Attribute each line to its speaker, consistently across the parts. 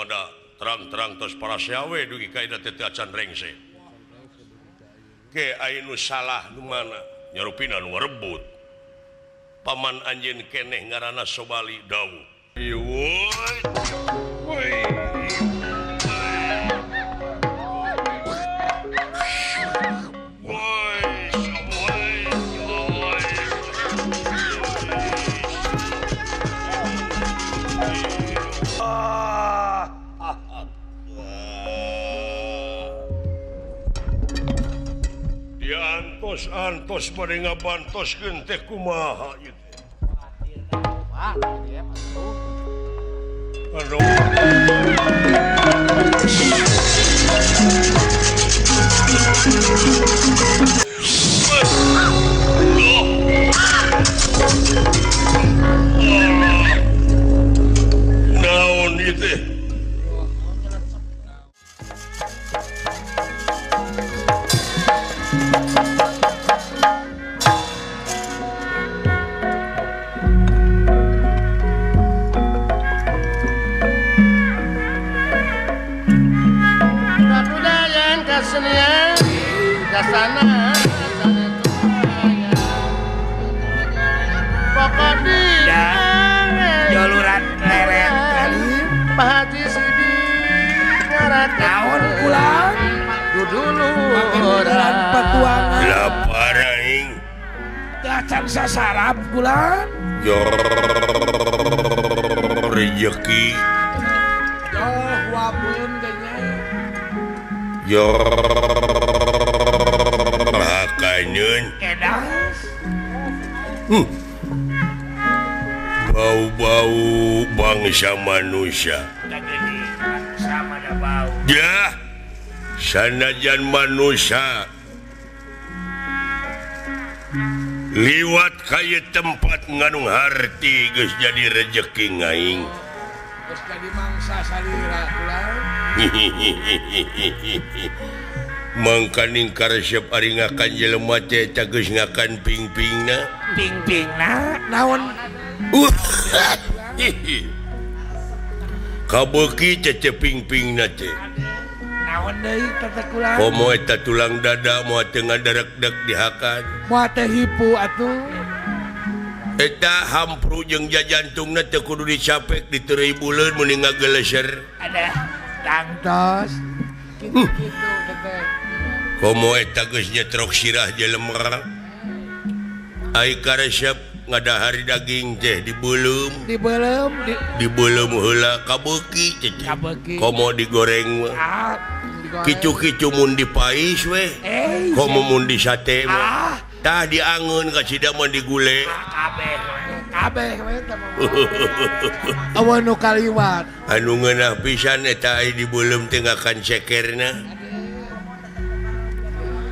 Speaker 1: ada terang-terang tos para syawe dugi kaida teu acan rengse. Ke anu salah nu mana nyarupina nu rebut. Paman anjeun keneh ngaranna Sobali Dawu. Woi. Antos bade ngabantoskeun teh kumaha ieu naon ieu teh
Speaker 2: sana pokok dia joluran leret kali Pak Haji Sidi ngarak naon pulang dulu orang petualangan
Speaker 1: lapar aing
Speaker 2: acan sasarap pulang
Speaker 1: rezeki
Speaker 2: wabun
Speaker 1: kayaknya Kanyun
Speaker 2: edas
Speaker 1: bau-bau bangsa manusia
Speaker 2: sama ada bau
Speaker 1: ya sanajan manusia liwat kaya tempat nganu harti geus jadi rezeki ngaing
Speaker 2: geus jadi mangsa salira pulang
Speaker 1: mangkaning karesep ari ngakan jelema teh eta geus ngakan ping-pingna
Speaker 2: naon
Speaker 1: kabeuki teh ping-pingna teh
Speaker 2: naon deui teh kulang
Speaker 1: komo eta tulang dada moal teu ngadarek-dek dihakan
Speaker 2: moal teh hipu atuh
Speaker 1: eta hampru jeung jajantungna teh kudu dicapek diteureuy buleun mun ngageleser
Speaker 2: ada tangtos gitu teh
Speaker 1: komo eta geus nyetrok sirah jelema ai karesep ngadahari daging teh dibeulem heula kabeuki teh komo digoreng kicu-kicu mun dipais we komo mun di sate tah diangeun ka cida mun digule
Speaker 2: kabeh we awan nu kaliwat
Speaker 1: anu ngeunah pisan eta ai dibeulem teh ngakan cekerna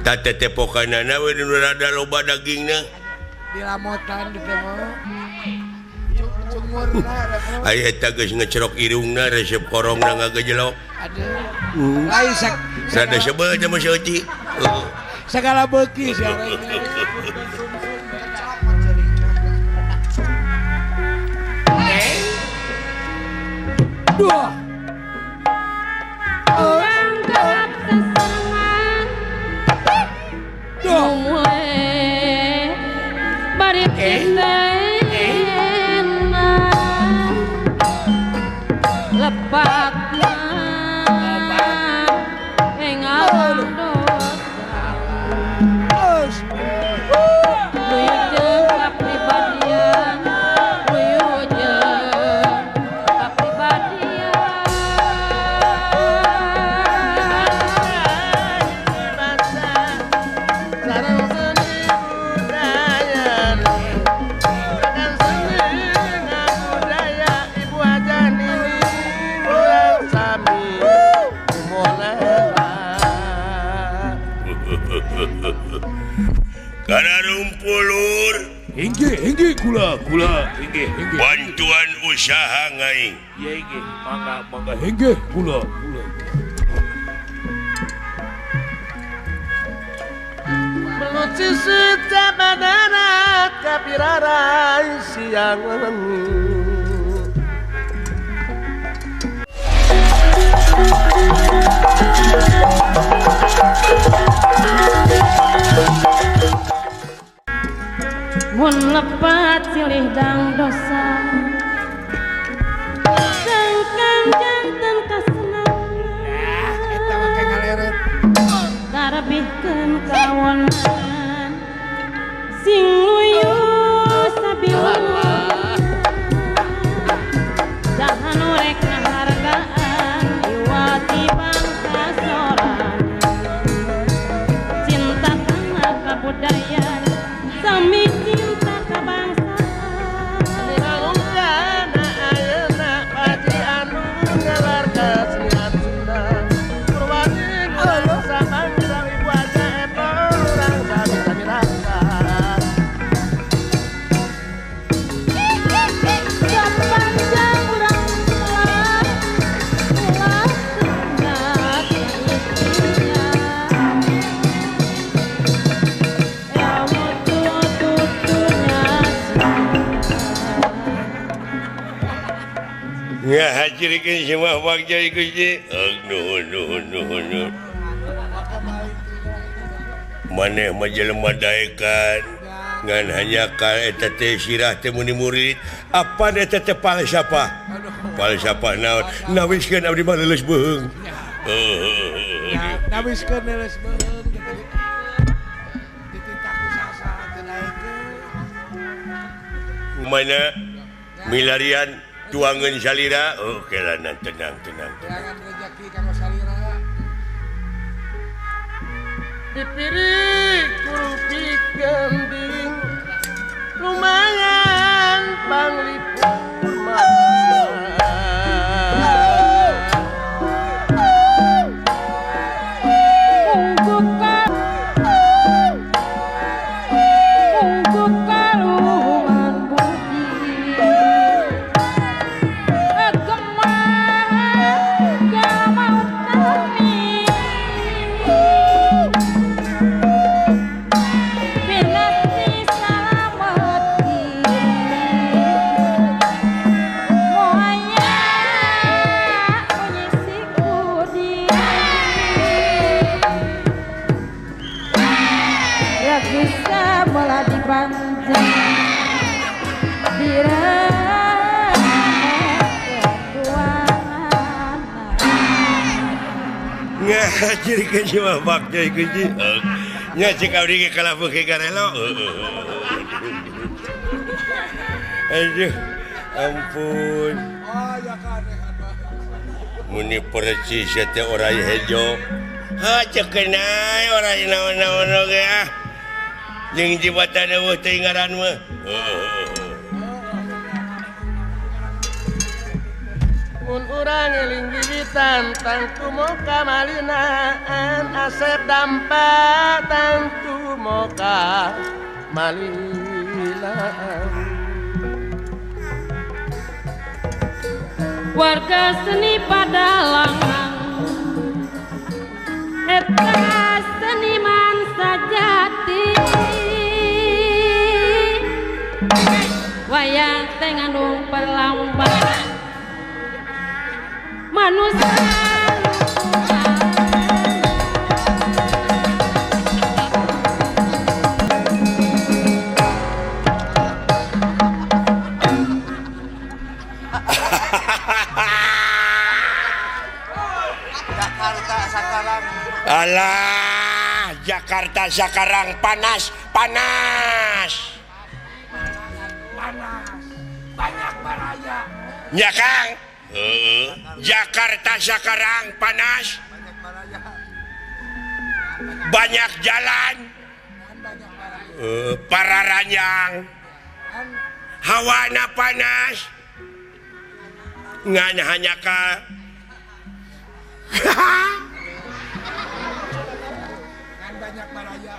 Speaker 1: tata tepokanana we nu rada loba dagingna
Speaker 2: dilamotan di teh
Speaker 1: aya eta geus ngecerok irungna resep korongna ngagejelok
Speaker 2: aduh lain
Speaker 1: rada sebel sama si Oci
Speaker 2: segala beuki sia duh
Speaker 3: lepakna engal
Speaker 1: Kana rumpulur
Speaker 2: Inggih kula inggih
Speaker 1: bantuan usaha ngaing
Speaker 2: ya inggih mangga inggih kula meluci setamanana kapirarai siang
Speaker 3: mun lepat silih dang dosa sengkang janten kasenangan
Speaker 2: Eta mah kayak ngaleret.
Speaker 3: karabihkeun kawonan sing luyu sabiluan dahan rek ngahargaan iwati bangsa sorangan cinta tanah kabudayan sami cinta kebangsaan
Speaker 4: Ninggalana ayeuna paci anu ngalarga senian Sunda Purwaning bangsa bangsa ibu aja eta urang sabisa dirasa
Speaker 3: sepanjang urang telah sendat istrinya ilmu tutunya
Speaker 1: ngahajirikeun semua bagja Gusti nuhun maneh mah jelema daekan ngan hanya ka eta teh sirah teh muni murid apa eta teh falsafah naon nawiskeun abdi mah leuleus beung
Speaker 2: Ya, nabiskeun leus beung gitu. Ditintak kusasa teh daekeun.
Speaker 1: mana milarian tuangan salira kelanan tenang
Speaker 2: Jangan rezeki kanggo salira.
Speaker 4: Pipirik kurupi gending lumayan panglipur mata
Speaker 3: untuk kaluman budi gemah gamau kami binati salamati moaya menyisi kudi Ragusa bola dipanjang
Speaker 1: ngahajirikeun semua bagja Gusti nya cek abdi ge kalabuh ke karelo aduh ampun
Speaker 2: Oh, ya kanehan mah.
Speaker 1: muni percis teh orai hejo ha cekeunai orai naon-naon oge ah jeung jibatan eueuh teh ngaran mah
Speaker 4: mun urang eling wiwitan tangtu moka malinaan asep dampa tangtu moka malinaan
Speaker 3: warga seni Padalangan eta seniman sajati wayang teh ngandung perlombaan manusia
Speaker 4: Jakarta sakarang
Speaker 1: alah Jakarta sekarang panas
Speaker 2: Panas. Banyak baraya.
Speaker 1: ya Kang Jakarta sekarang panas banyak jalan para ranjang hawana panas ngan hanya ka
Speaker 2: Kan banyak baraya.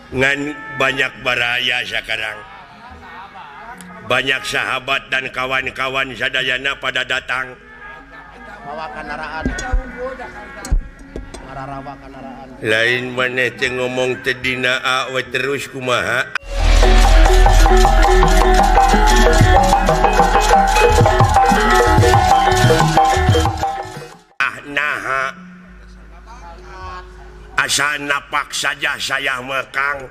Speaker 1: ngan banyak baraya sekarang banyak sahabat dan kawan-kawan sadayana pada datang
Speaker 4: bawa kendaraan
Speaker 2: Kita unggul Jakarta.
Speaker 4: mararawa kendaraan
Speaker 1: lain maneh teh ngomong teh dina we terus kumaha maha asal napak saja saya mekang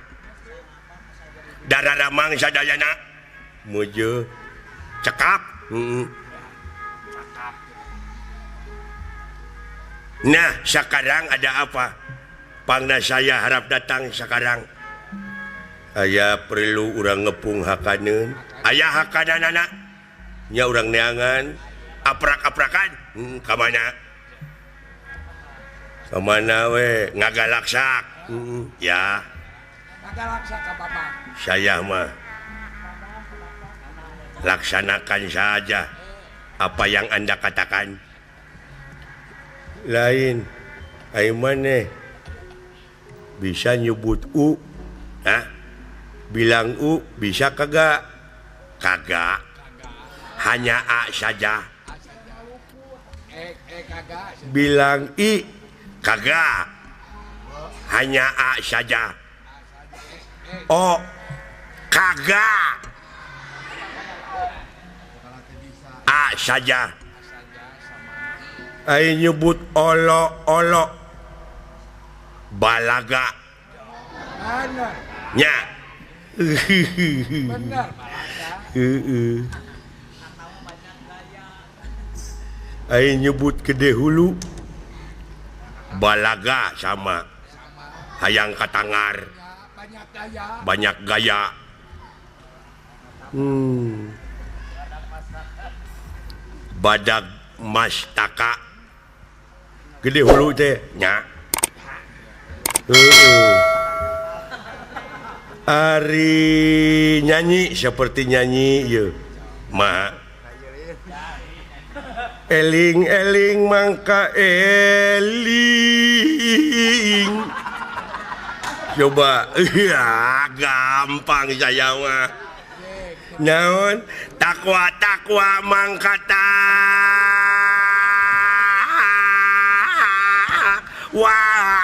Speaker 1: darah ramang sadayana muju cekap. Nah sekarang ada apa pangna saya harap datang sekarang aya perlu urang ngepung hakaneun aya hakanan anak nya urang neangan aprak-aprakan kamana we ngagalaksak ya
Speaker 2: Ngagalaksa ka Bapak.
Speaker 1: saya mah laksanakan saja apa yang Anda katakan. Lain ai maneh bisa nyebut u bilang u bisa kagak hanya a saja
Speaker 2: Kagak.
Speaker 1: bilang i kagak hanya a saja o kagak a saja ai nyebut olo balaga
Speaker 2: Benar.
Speaker 1: nya
Speaker 2: Benar Bapak.
Speaker 1: ai nyebut gede hulu balaga sama hayang katangar
Speaker 2: Banyak gaya.
Speaker 1: badag mastaka gede hulu teh nya Ari nyanyi seperti nyanyi ya ma eling mangka eling coba ya gampang saya mah naon takwa mangka wah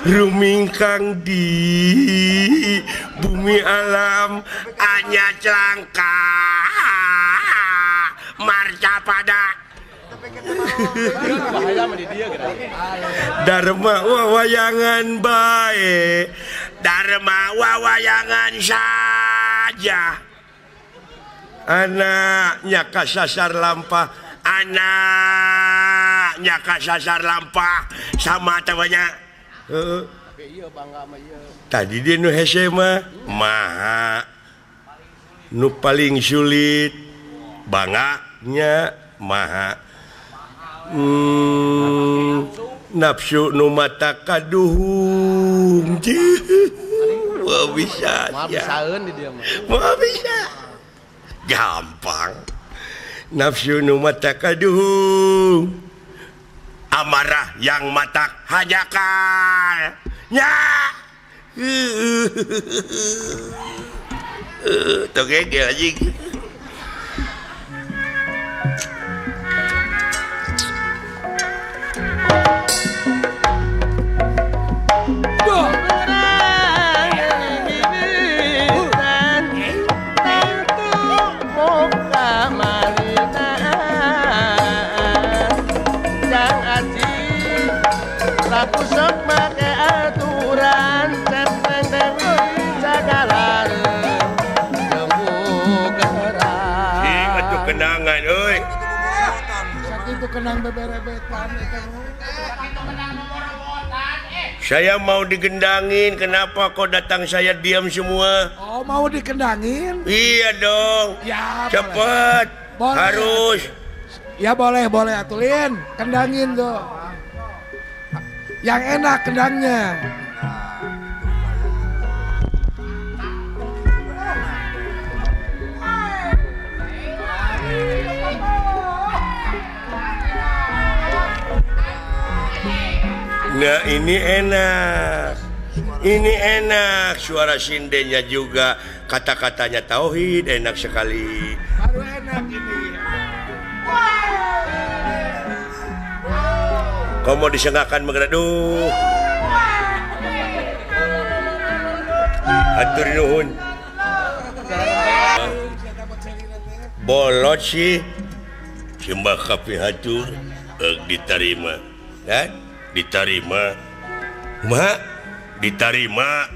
Speaker 1: rumingkang di bumi alam hanya celangka marca pada Dharma wawayangan bae Dharma wawayangan saja anaknya kasasar lampah sama tawanya tadi dia nu hese mah maha nu paling sulit banganya maha nafsu nu mata kaduhung wah bisa wah bisa gampang nafsu nu mata kaduhung amarah yang mata hajakal nya toge dia lagi
Speaker 4: Aku sok make aturan cepeng deui cagalan jembu geran
Speaker 1: sing atuh kenangan euy
Speaker 2: Sakitu kenang beberebetan eta.
Speaker 1: saya mau digendangin kenapa kok datang saya diam semua
Speaker 2: Oh, mau dikendangin?
Speaker 1: iya dong
Speaker 2: Ya,
Speaker 1: cepet
Speaker 2: Boleh.
Speaker 1: harus
Speaker 2: Ya boleh atulin, kendangin tuh. Yang enak kendangnya.
Speaker 1: Nah ini enak suara sindenya juga kata-katanya tauhid enak sekali
Speaker 2: Baru enak ini.
Speaker 1: kau mau disengakan mengereduh hatur nuhun bolot sih Simbah kafe hancur diterima kan diterima mak diterima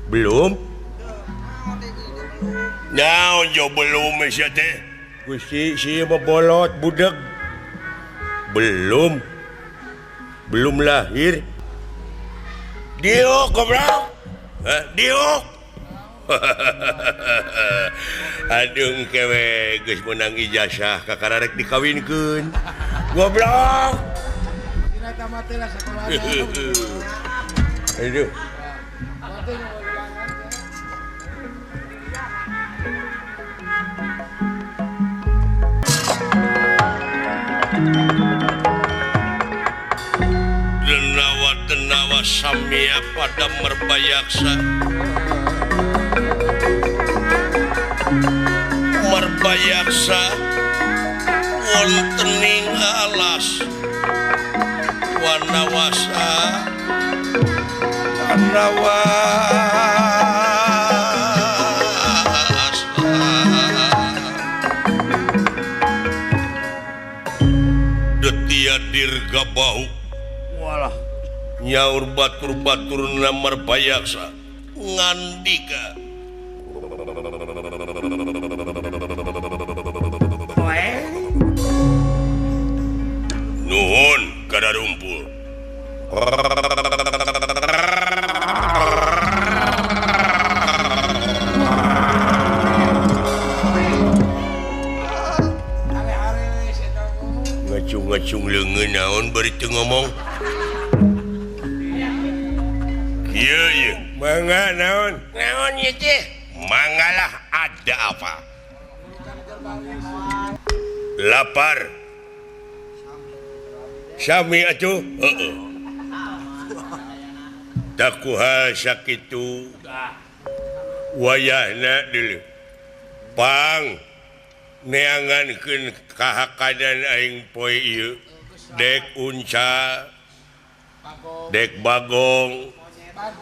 Speaker 1: belum naon jo belum sia teh Gusti si bolot budak belum lahir diok goblok diok aduh kewe geus menang ijazah kakararek dikawinkeun goblok
Speaker 2: Dina tamat lah sekolah.
Speaker 1: aduh Denawa samia pada merbayaksa wontening alas wanawasa detia dirga bau walah nyaur batur-batur namar bayaksa ngandika nuhun kada rumpul ngacung leungeun naon bari teu ngomong iya mangga naon ieu teh manggalah ada apa lapar sami atuh tak kuhal sakitu wayahna deuleu pang neangankeun kahakadan aing poe ieu dek unca dek bagong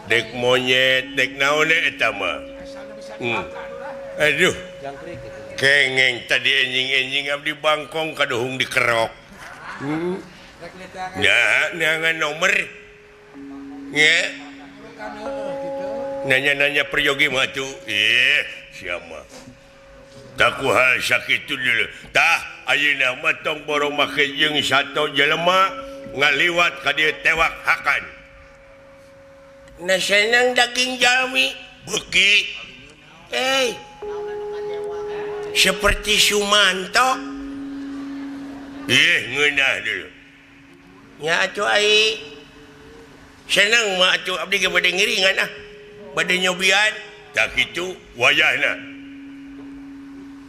Speaker 1: dek monyet dek naon eta mah aduh kengeng tadi enjing-enjing abdi bangkong kaduhung dikerok ya neangan nomor ya nanya-nanya peryogi mah tuh siapa tak kuhal sakitu dulu tah ayeuna mah tong boro make jeung sato jelema ngaliwat ka dieu tewak hakan na senang daging jalmi beuki seperti Sumanto ngeunah dulu nya atuh ai senang mah atuh abdi ge bade ngiringan bade nyobian tak kitu wayahna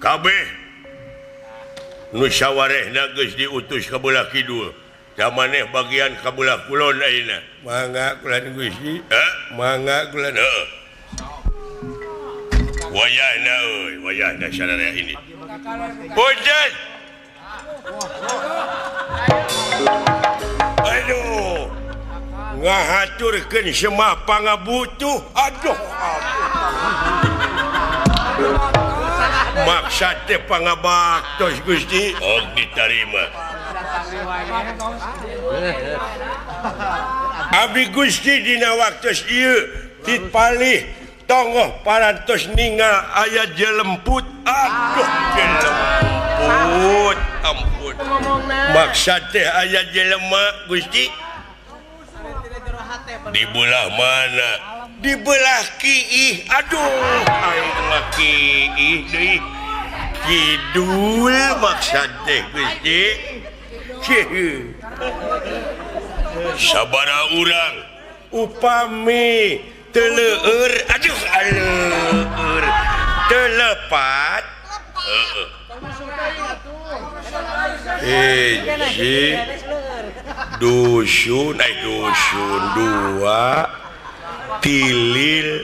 Speaker 1: kabeh nu sawarehna geus diutus ka belah kidul da maneh bagian ka belah kulon ayeuna mangga kulan Gusti mangga kulan wayahna euy wayahna sararea ini punten aduh ngahaturkeun semah pangabutuh aduh maksud teh pangabaktos Gusti diterima abdi Gusti dina waktos ieu dipalih tonggoh parantos ningal aya jelemput aduh jelemput ampun maksud teh aya jelema Gusti di belah mana di belah kiih aduh aing mah kiih deui kidul maksud teh Gusti sabaraha urang upami teu leueur aduh aleueur teu lepat dusun dua tilil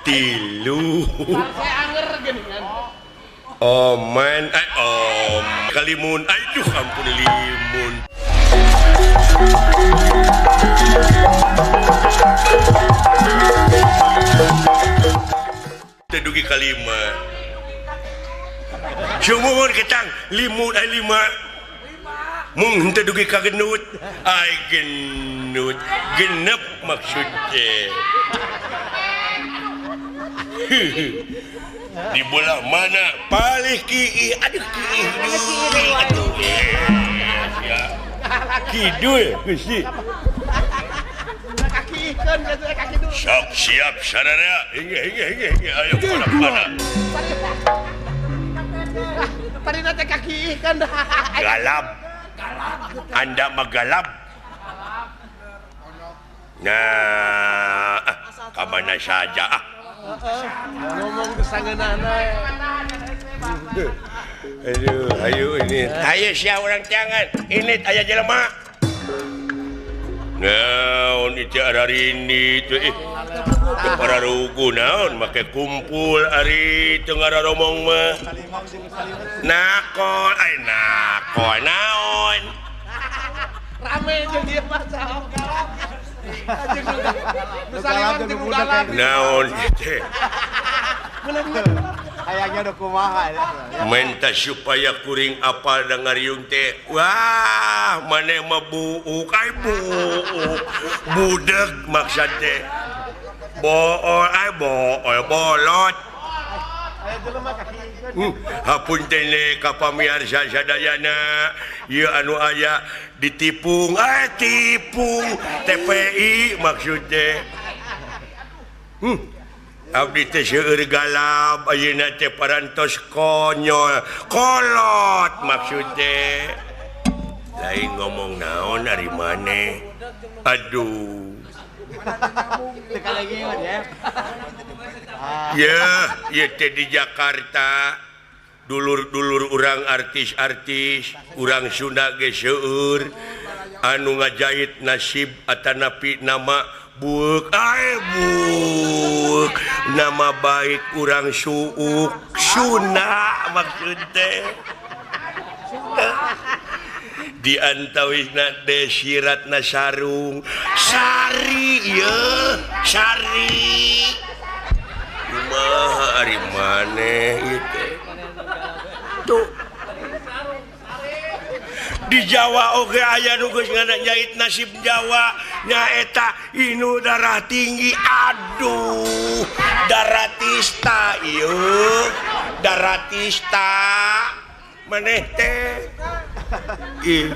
Speaker 1: tilu oman kalimun aduh ampun limun tedugi di kalima sumur ketang limut 5 mung henteu dugi ka genut ai genut genep maksudnya di bola mana palih kiih aduh kiih duri atuh ya kidul Gusti
Speaker 4: kaki ikan kaki dulu
Speaker 1: sok siap sadara hingga ayo pada
Speaker 4: tadi nanti kaki ikan
Speaker 1: galap anda magalap nah kamana saja
Speaker 4: ngomong kesangenana
Speaker 1: ayo ini ayo sia orang jangan ini aya jelema naon itu hari ini tuh para rugu naon make kumpul ari teu ngararomong mah nakon naon
Speaker 4: rame jeung ieu mah
Speaker 1: naon teh
Speaker 4: kayaknya udah kumaha
Speaker 1: minta supaya kuring apal da ngariung teh wah maneh mah buuk ai buuk budeg maksud teh bool ai bool bolot hapun teh ka pamirsa sadayana ieu anu aya ditipung tipung TPI maksud teh abdi teh seueur galap ayeuna teh parantos konyol kolot maksud teh lain ngomong naon ari maneh aduh ya ieu teh di Jakarta dulur-dulur urang artis-artis urang Sunda ge seueur anu ngajahit nasib atanapi nama buuk nama baik urang suuk Sunda maksud teh di antawisna Desiratna sarung sari ye sari kumaha ari maneh itu tuh di Jawa oge aya nu geus ngajahit nasib Jawa nyaeta inu darah tinggi aduh daratista ieu daratista maneh teh ih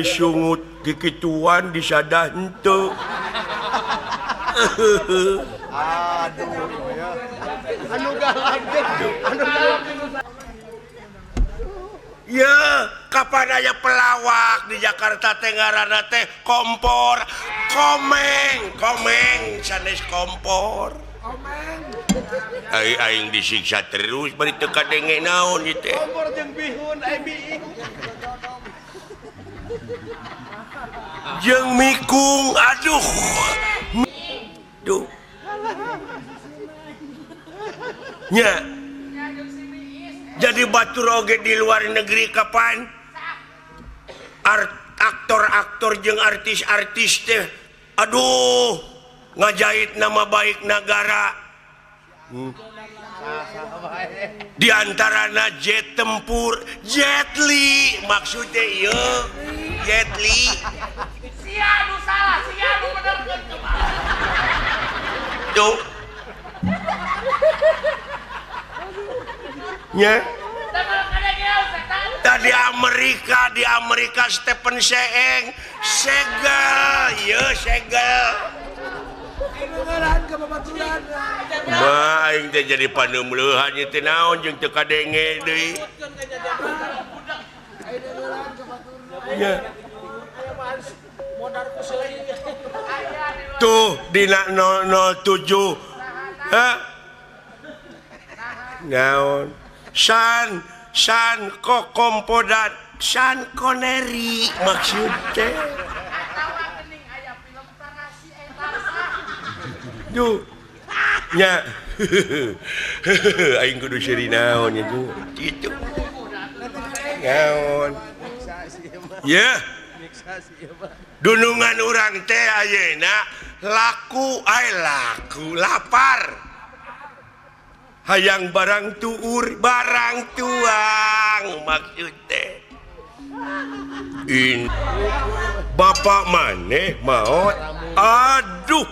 Speaker 1: sungut kikituan disadah henteu
Speaker 4: aduh ya anu galak
Speaker 1: ya kapan aya pelawak di Jakarta teh ngaranna teh kompor komeng sanes kompor aing disiksa terus bari teu kadenge naon ieu teh
Speaker 4: kompor jeung bihun biing
Speaker 1: jeung mikung aduh nya jadi batur oge di luar negeri kapan aktor-aktor jeung artis-artis teh aduh ngajahit nama baik negara di antarana jet tempur Jet Li maksudnya ieu Jet Li sia nu salah sia nu benerkeun tuh nya di Amerika Stephen Seeng segel ya segel mah aing teh jadi paneumleuhan ieu teh naon jeung teu kadenge deui nya tuh dina 007 naon san kok kompodat san Connery maksudnya duh nya aing kudu seri naon nya tuh gitu naon ya Dunungan urang teh ayeuna laku lapar. Hayang barang tuur, barang tuang maksud teh. Bapak maneh maot. Aduh.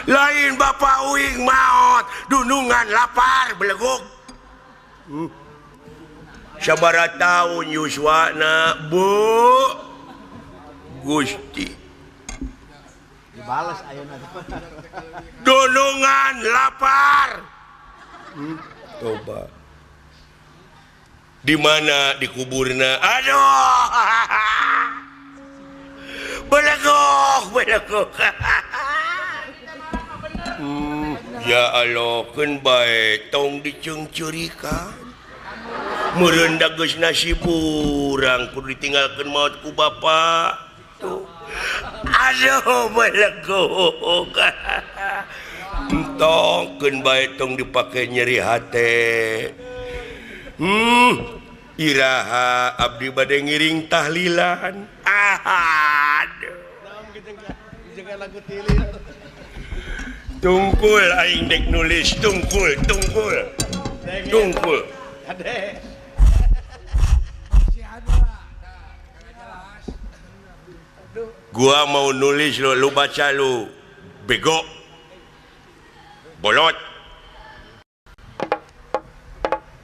Speaker 1: Lain Bapak uing maot, dunungan lapar beleguk. Sabaraha taun yuswana, Bu? Gusti.
Speaker 4: Dibalas ayeuna.
Speaker 1: Dunungan lapar. Coba. Di mana dikuburna? Aduh. Beleguk. Ya Allah, keun bae tong diceungceurikan. Meureun da geus nasib urang kudu ditinggalkeun maot ku Bapa. Tuh. Aduh, beleguk. Entong keun bae tong dipake nyeri hate. Iraha abdi bade ngiring tahlilan. Aduh.
Speaker 4: Lagu tilil.
Speaker 1: Tungkul aing dek nulis tungkul.
Speaker 4: Ade.
Speaker 1: Gua mau nulis lu baca lu. Bego. Bolot.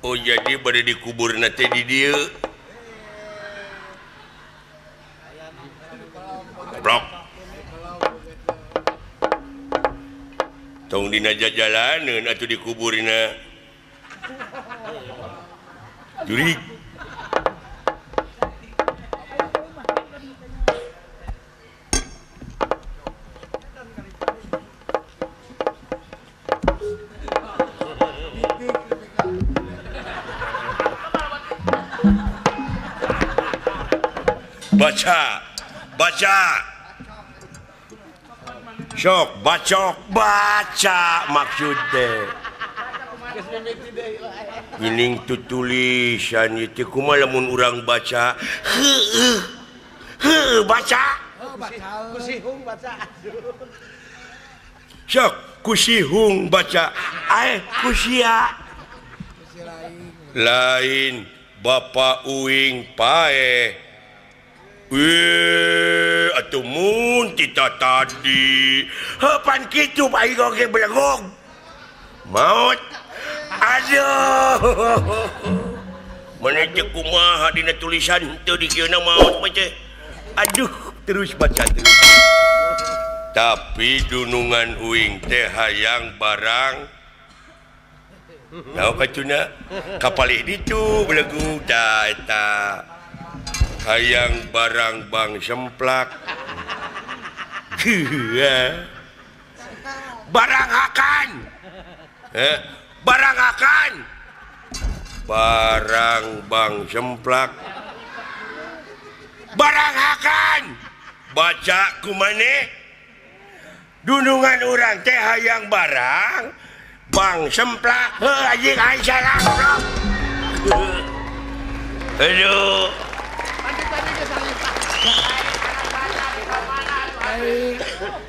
Speaker 1: Oh jadi pada dikubur nanti di dia. Blok. Tong dina jalanan atau dikuburina. Jurig. Baca. Sok, baca maksudnya. Ining tulisan itu kumaha lamun urang baca. Baca.
Speaker 4: Kusihung baca.
Speaker 1: Sok, kusihung baca. Kusia. Lain Bapak uing pae. Atuh mun kita tadi hapan kitu bae oge belegog. Maut. Aduh. Mana teh kumaha dina tulisan teu dikieuna maut mah teh. Aduh, terus baca terus. Tapi dunungan uing teh hayang barang. Naon kacuna? Kapalih ditu belegog tah eta. Hayang barang bang semplak. Barang akan. Barang bang semplak. Barang akan. Baca kumane. Dunungan orang teh hayang barang bang semplak. Anjing aing salah. Aduh.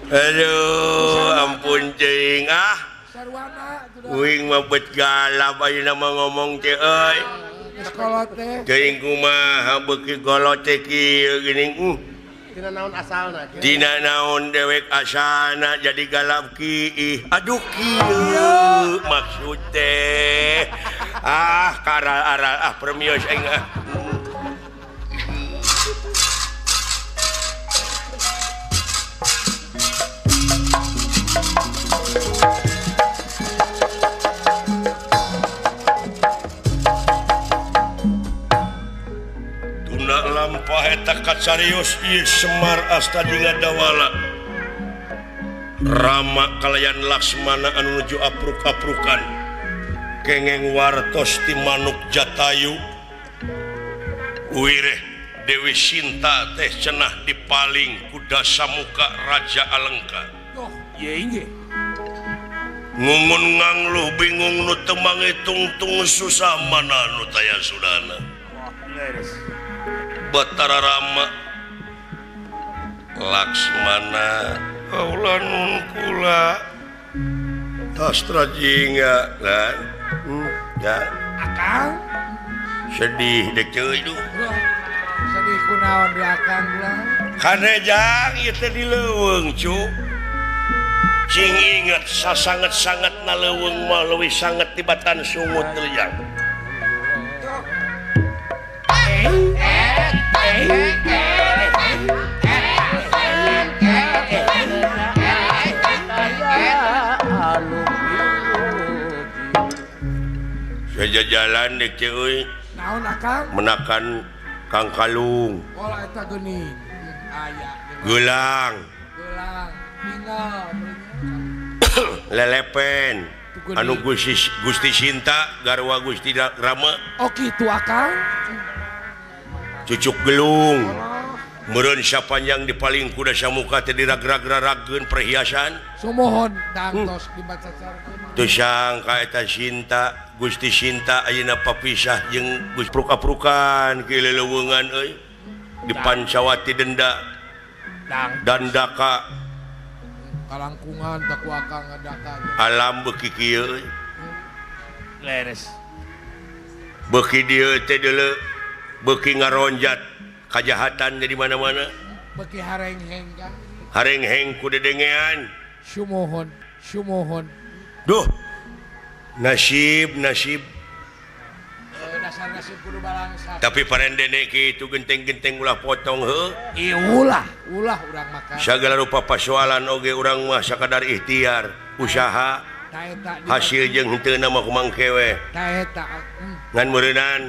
Speaker 1: Aduh, ampun cing uing mah bet galap ayeuna mah ngomong teh euy. Cing kumaha beuki golot teh kieu geuning.
Speaker 4: Tina naon asalna?
Speaker 1: Tina naon dewek asalna jadi galap kieu. Aduh kieu maksud teh. Karal-aral permios aing lampah eta kacarios ieu Semar Astadinga Dawala Rama kalayan Laksmana anu nuju apruk-aprukan kengeng wartos ti manuk Jatayu wireh Dewi Sinta teh cenah dipaling ku Dasamuka Raja Alengka.
Speaker 2: Ye inggih.
Speaker 1: Ngungun ngangluh bingung nu teu mangitung-tung susah mana nu taya sudana. Batara Rama Laksmana Aulanun kula Astra jingga kan ya
Speaker 2: Akang
Speaker 1: sedih dek ceuy duh
Speaker 2: sedih kunaon di akang ulah.
Speaker 1: kanejang ieu teh di leuweung cuk cing inget sasanget-sanget na leuweung mah leuwih sanget tibatan sungut teu jang saja jalan dek ceuy
Speaker 2: Naon akang?
Speaker 1: menakan Kang Kalung
Speaker 2: Pola eta geuning. Aya
Speaker 1: gelang
Speaker 2: gelang tinggal
Speaker 1: lelepen anu Gusti Sinta garwa Gusti Rama
Speaker 2: Oh kitu akang.
Speaker 1: cucuk gelung meureun sapanjang di paling kuda samuka teh dirag-rag-ragkeun perhiasan
Speaker 2: Sumohon dangtos dibaca carkeun.
Speaker 1: teu sangka eta Sinta Gusti Sinta ayeuna papisah jeung Gus pruka-prukan ke leuweungan euy di Pancawati Denda Dandaka
Speaker 2: Kalangkungan tak ku akang ngadaka.
Speaker 1: alam beuki kieu euy
Speaker 2: Leres.
Speaker 1: beuki dieu teh deuleu beuki ngaronjat kajahatan di mana-mana
Speaker 2: Beki hareng-heng kan.
Speaker 1: hareng-heng ku dedengean
Speaker 2: Sumohon, sumohon.
Speaker 1: duh nasib
Speaker 2: Dasar nasib kudu balangsa.
Speaker 1: tapi parendene kitu genteng-genteng ulah potong heuh
Speaker 2: Ulah urang makan.
Speaker 1: sagala rupa pasoalan oge urang mah sakadar ikhtiar usaha
Speaker 2: Ta eta
Speaker 1: hasil jeung henteu mah kumangkewe
Speaker 2: ta eta.
Speaker 1: ngan meureunan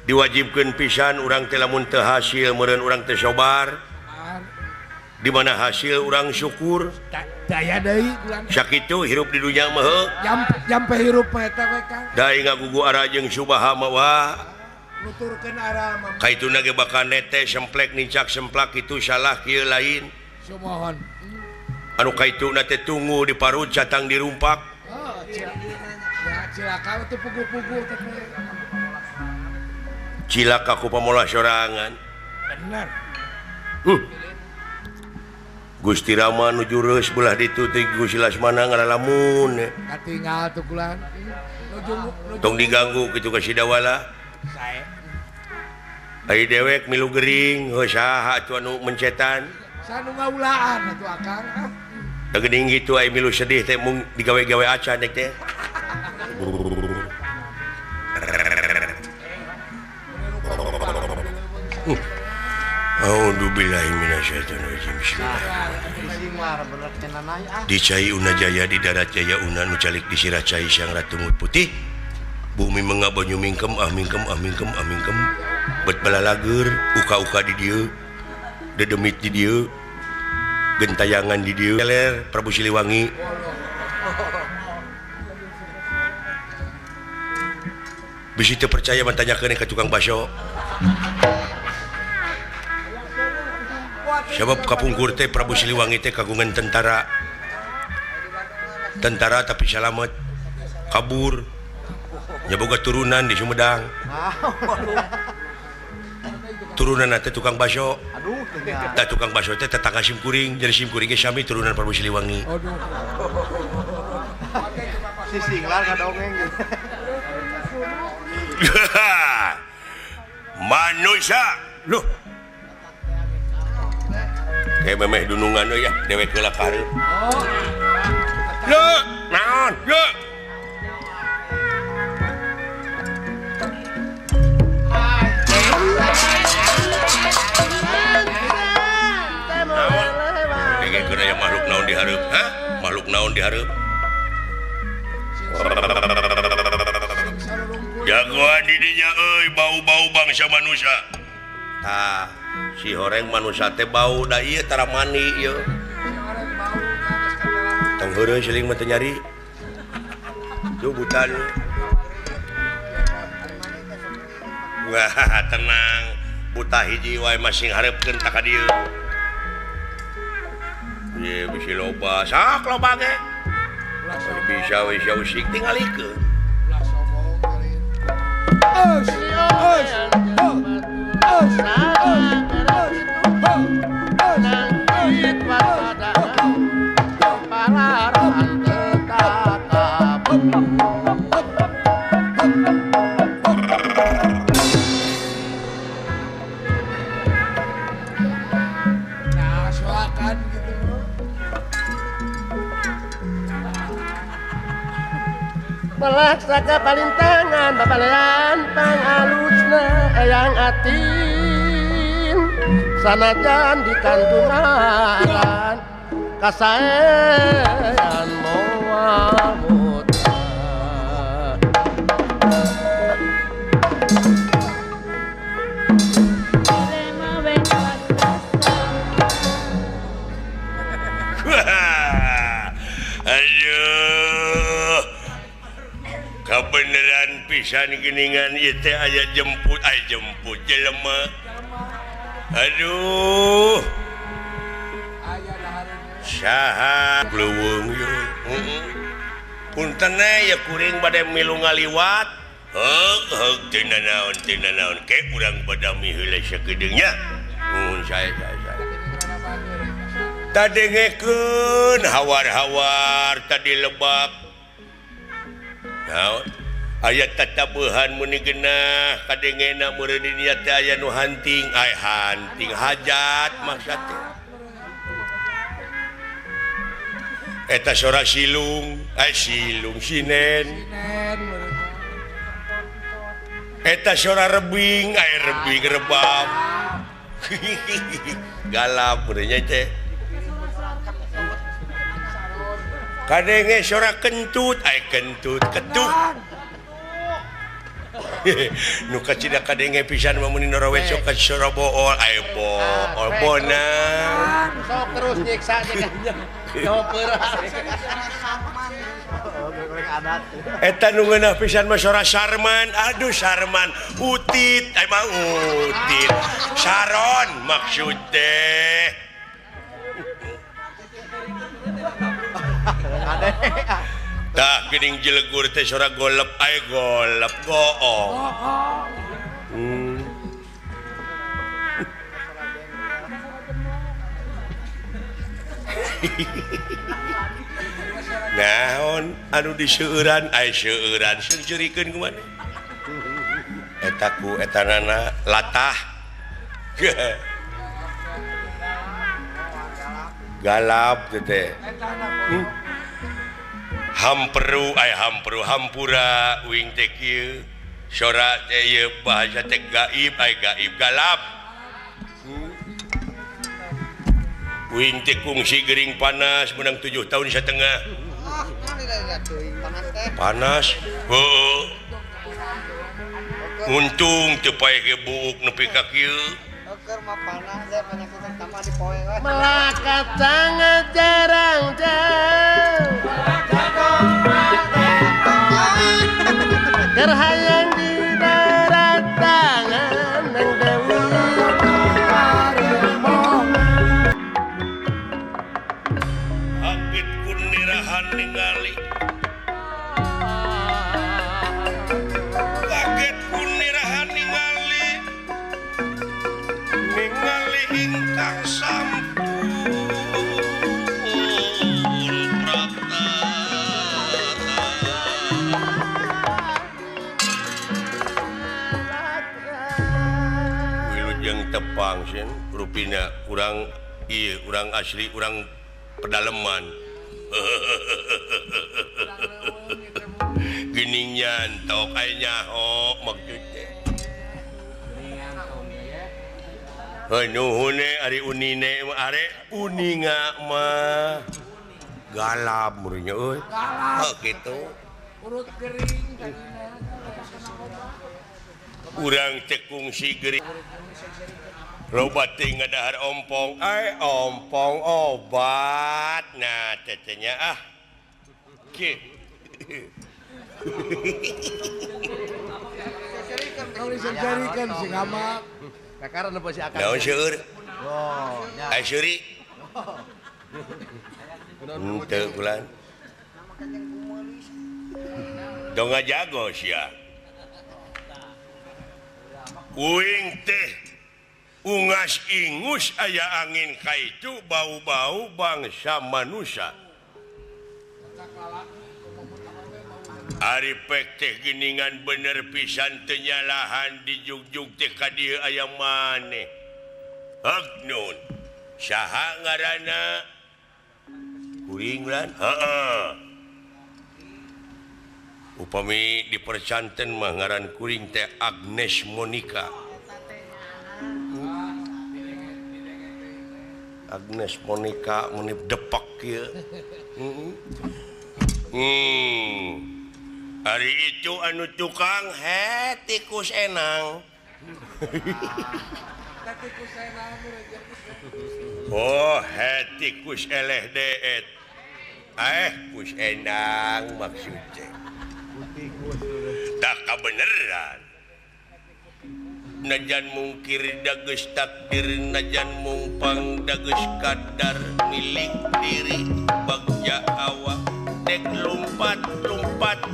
Speaker 1: diwajibkeun pisan urang teh lamun teu hasil meureun urang teh sobar di mana hasil urang syukur
Speaker 2: Daya deui bulan.
Speaker 1: sakitu hirup di dunya mah heuh
Speaker 2: Jampe hirup mah eta we Kang.
Speaker 1: daing ngagugu ara jeung subaha mah wah
Speaker 2: Nuturkeun ara mah.
Speaker 1: kaituna ge bakal nete semplek nincak semplak itu salah kieu lain
Speaker 2: Sumohon.
Speaker 1: anu kaituna teh tunggu di parut catang dirumpak
Speaker 2: Oh, cilaka teh pugu-pugu teh.
Speaker 1: cilaka ku pamola sorangan
Speaker 2: Bener.
Speaker 1: Gusti Rama nuju reus belah ditu teh Gusti Lasmana ngaralamun
Speaker 2: Katinggal tuh kulan.
Speaker 1: tong diganggu kitu ka sidawala
Speaker 2: Sae.
Speaker 1: ai dewek milu gering heuh saha atuh anu mencetan
Speaker 2: Sanu ngaulaan atuh akang.
Speaker 1: da geuning kitu ai milu sedih teh mung digawe-gawe acan dek teh A'udzubillahi minasyaitonirrajim. Di cai una jaya di darat jaya una nu calik di sirah cai sang ratu mut putih. Bumi mengabanyu mingkem ah mingkem ah mingkem ah mingkem. Bet balalager uka-uka di dieu. Dedemit di dieu. Gentayangan di dieu. Keler Prabu Siliwangi. Bisi teu percaya mantanyakeun ka tukang baso. Sebab kapungkur teh Prabu Siliwangi teh kagungan tentara tapi selamat kabur nyaboga turunan di Sumedang turunan teh tukang baso tukang baso teh tetangga simkuring jadi simkuring ge sami turunan Prabu Siliwangi
Speaker 4: Sisinglar ngadongeng
Speaker 1: manusia loh kayak memeh dunungan ya dewek heula ka hareup loh naon loh naon pengen kena yang makhluk naon di hareup hah makhluk naon di hareup jagoan di dinya euy bau-bau bangsa manusia tah si horeng manusia teh bau da ieu tara mani ieu tong heureun siling mah teu nyari tuh butan wah tenang buta hiji wae masing hareupeun ta ka dieu ye bisi loba sak loba ge bisa we usik tingalikeun
Speaker 2: Ulah sombong kali.
Speaker 4: nangkit pasadaan palaran tetap
Speaker 2: Nah, soakan gitu.
Speaker 4: Melaksaka palintangan babalean pangalusna eyang atin sanajan di kantungan kasaean moal mutra
Speaker 1: Aduh kebenaran pisan geningan ieu teh aya jemput jelema. Aduh
Speaker 2: Aya dahareun.
Speaker 1: saha leuweung yeuh. Punten ya kuring bade milu ngaliwat. Heug teu naon ke urang badami heula sakedeungnya. Saya. Tadengekeun hawar-hawar tadi lebak. Naon? Aya tatabeuhan muni genah kadengena meureun dinya teh aya nu hunting, hunting hajat maksud teh. Eta sora silung, sinen.
Speaker 2: Nen meureun.
Speaker 1: Eta sora rebing, rebing rebab. Galap meureun nya teh. Kadenge sora kentut, kentut ketuk. Nu kacida kadenge pisan mah muni nora wesok ka sora bool, bool bonang.
Speaker 4: sok terus nyiksa nyaho peurah
Speaker 1: Eta nu ngeunah pisan mah sora Sarman. Aduh Sarman, utit, mah utit. Saron maksud teh. Tah geuning jelegur teh sora golep golep goong. Naon anu diseueuran seueuran seureurikeun kumaha eta ku etanana latah galap teh hampura uing teh kieu sora teh ieu bahasa teh gaib galap uing teh kungsi gering panas menang 7 tahun setengah panas untung teu paeh ge buuk nepi ka kieu
Speaker 4: melakat sangat jarang jauh gerhayang di darat tangan neng dewi
Speaker 1: Akit kun nirahan ningali Akit kun nirahan ningali ingkang sampun prakta wilujeng tepang sin rupina urang asli urang pedaleman geningan tok aya nyaho maksudnya nuhun ari unine are uninga mah galap meureunnya euy kitu
Speaker 2: Urut gering tadina.
Speaker 1: urang teh kungsi gering loba teh ngadahar ompong ompong obat nah tetenya ki
Speaker 2: Kalau disejarikan si ngamak.
Speaker 4: kakara nu si akan
Speaker 1: naon seueur
Speaker 4: oh nya
Speaker 1: seuri teu bulan dong jago sia uing teh ungas ingus aya angin kaitu bau-bau bangsa manusia Ari pek teh geningan bener pisan tenyalahan di jugjug teh ka dieu aya maneh. Agnun. Saha ngaranna? Kuring lan? Heeh. Upami dipercanten mah ngaran kuring teh Agnes Monica. Agnes Monica menip depak kieu. Hari itu anu tukang tikus enang. Oh, tikus eleh deet. Kus enang maksudnya. Tak kebeneran. Najan mungkir dageus takdir, najan mumpang dageus kadar milik diri bagja awak. Dek lompat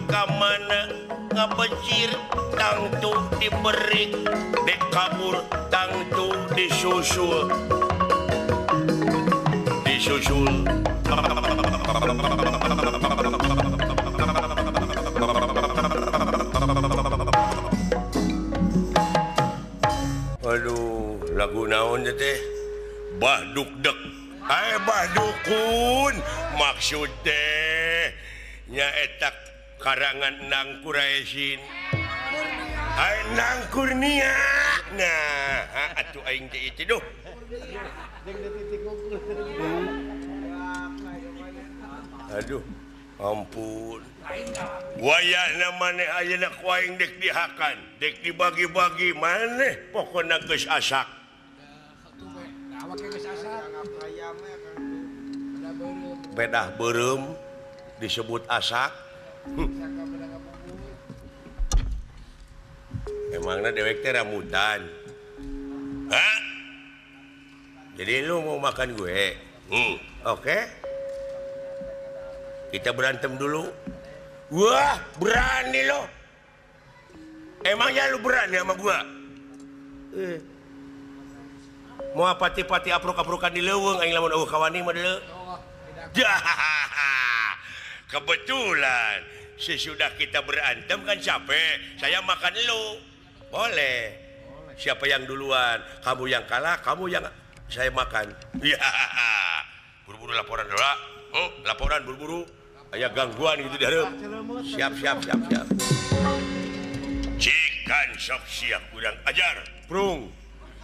Speaker 1: ka mana ngabecir tangtu diberi, dek kabur tangtu disusul aduh lagu naon teh baduk dek badukun maksud teh nyaeta karangan Nang Quraisyin. Nang Kurnia. Nah, atuh aing teh itu duh. Aduh, ampun. Wayahna maneh ayeuna ku aing dek dihakan, dek dibagi-bagi maneh pokona geus asak. Bedah beureum disebut asak. Emangna dewek teh rambutan. Hah? Jadi lu mau makan gue? Oke. Kita berantem dulu. Wah, berani lo. Emangnya lu berani sama gua? Mau pati-pati apruk-aprukan di leuweung aing lamun eueuh kawani mah deuleu. Kebetulan sesudah kita berantem kan capek. Saya makan lu. Boleh. Siapa yang duluan? Kamu yang kalah, kamu yang saya makan. Ya. Buru-buru laporan dulu. Laporan buru-buru. Aya gangguan gitu di hareup. Siap. Cikan sok siap urang ajar. Prung.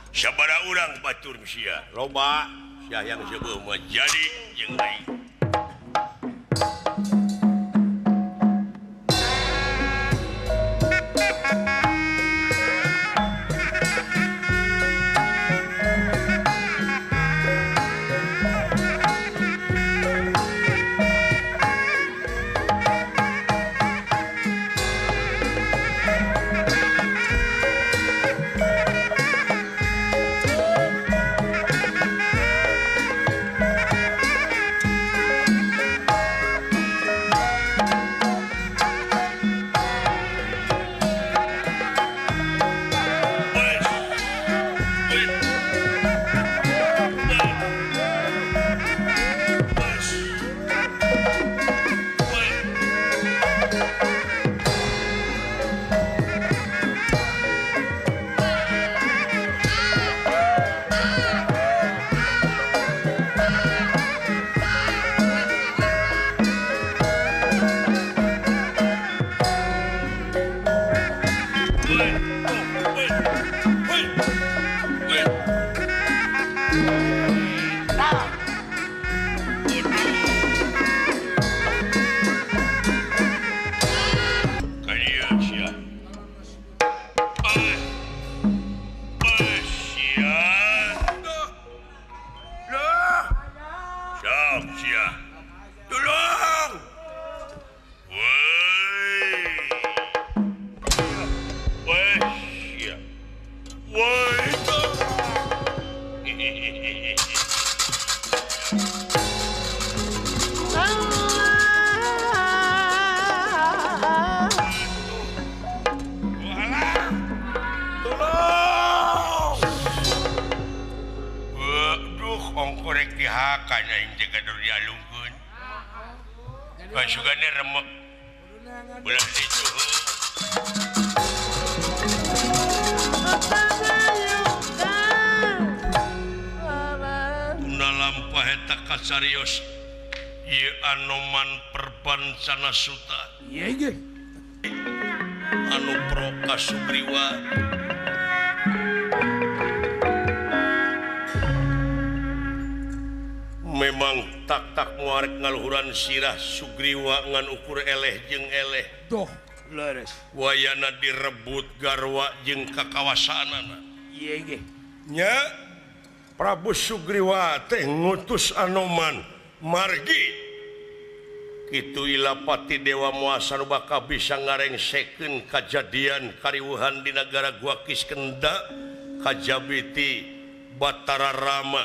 Speaker 1: Sabaraha urang batur sia. Loba sia yang sebeuh mah jadi jeung lain. hakan aing teh ka dialungkeun. Pasugana remek. Ulah ditu. Tuna lampah eta kasarios ieu Anoman Perbancana Suta.
Speaker 2: Iya ge.
Speaker 1: Anu pro Kasugriwa. Memang tak muarek ngaluhuran sirah Sugriwa ngan ukur eleh jeung eleh.
Speaker 2: Doh, leres.
Speaker 1: Wayana direbut garwa jeung kakawasanana.
Speaker 2: Iya ge.
Speaker 1: Nya Prabu Sugriwa teh ngutus Anoman margi kitu ilapati Dewa Muasa nu bakal bisa ngarengsekeun kajadian kariwuhan di nagara Gua Kiskenda kajabiti Batara Rama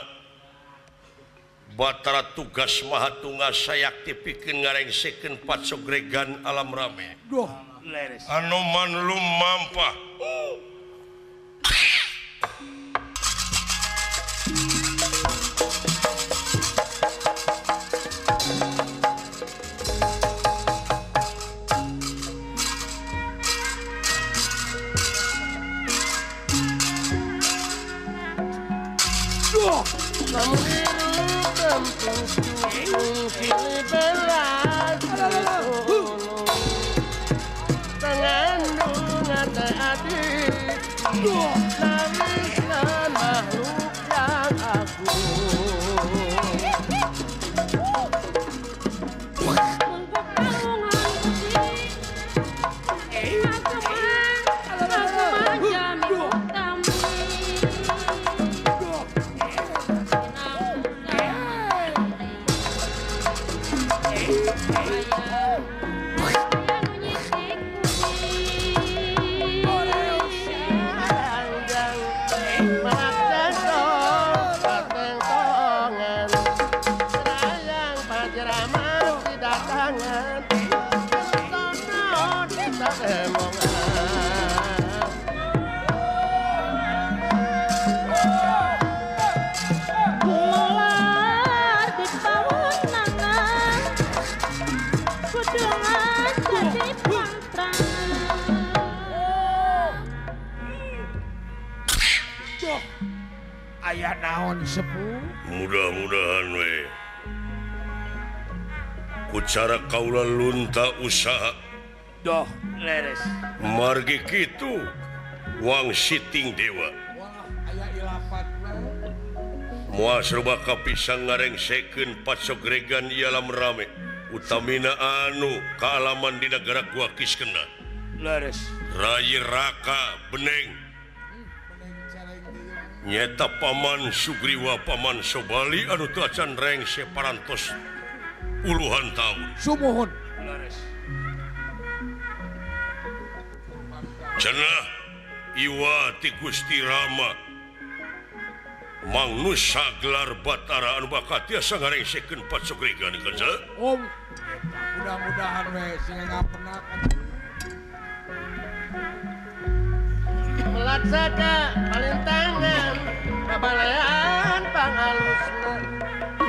Speaker 1: Batara tugas Mahatunggal sayakti pikeun ngarengsekeun patsogregan alam rame.
Speaker 2: Doh, leres.
Speaker 1: Anoman lumampah.
Speaker 2: Aya naon sepuh?
Speaker 1: Mudah-mudahan we ku cara kaula lunta usaha
Speaker 2: Doh, leres.
Speaker 1: margi kitu wang siting dewa
Speaker 2: Wah, aya ilafat we.
Speaker 1: moal serba kapisang ngarengsekeun patsogregan di alam rame utamina anu kaalaman di negara Gua Kiskena
Speaker 2: Leres.
Speaker 1: Rai Raka Beneng nyata Paman Sugriwa Paman Sobali anu teu acan rengse parantos puluhan tahun.
Speaker 2: Sumuhun.
Speaker 1: Cenah iwa ti Gusti Rama Mang Nusa gelar Batara anu bakal tiasa ngarengsekeun patsogregan kanca.
Speaker 2: Om, mudah-mudahan we sing ngapena kan.
Speaker 4: Melaksaka palintangan kabalean pangalusna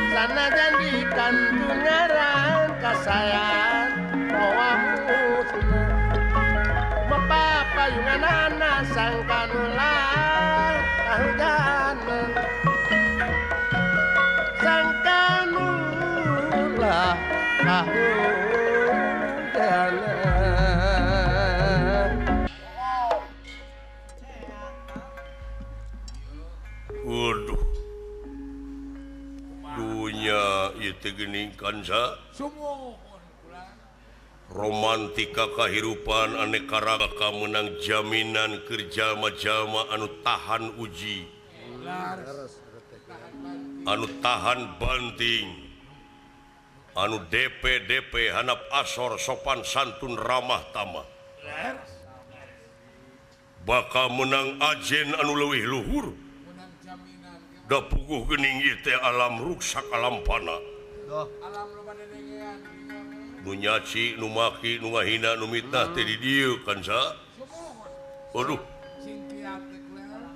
Speaker 4: sanajan dikantun ngaran kasayan mawamusna mapapayunganana sangkanulah kahujanan sangkanulah kahujanan.
Speaker 1: Waduh. Dunya ieu teh geuning kanca.
Speaker 2: Sumuhun.
Speaker 1: Romantika kahirupan aneka ragaka menang jaminan kerja jalma anu tahan uji anu tahan banting anu DP hanap asor sopan santun ramah tamah bakal menang ajen anu leuwih luhur da puguh geuning ieu teh alam ruksak alam pana
Speaker 2: Alam lu pada dengean.
Speaker 1: nu nyaci nu maki nu ngahina nu mitnah teh di dieu kanca. Waduh
Speaker 2: Sing kiat teh kuliah.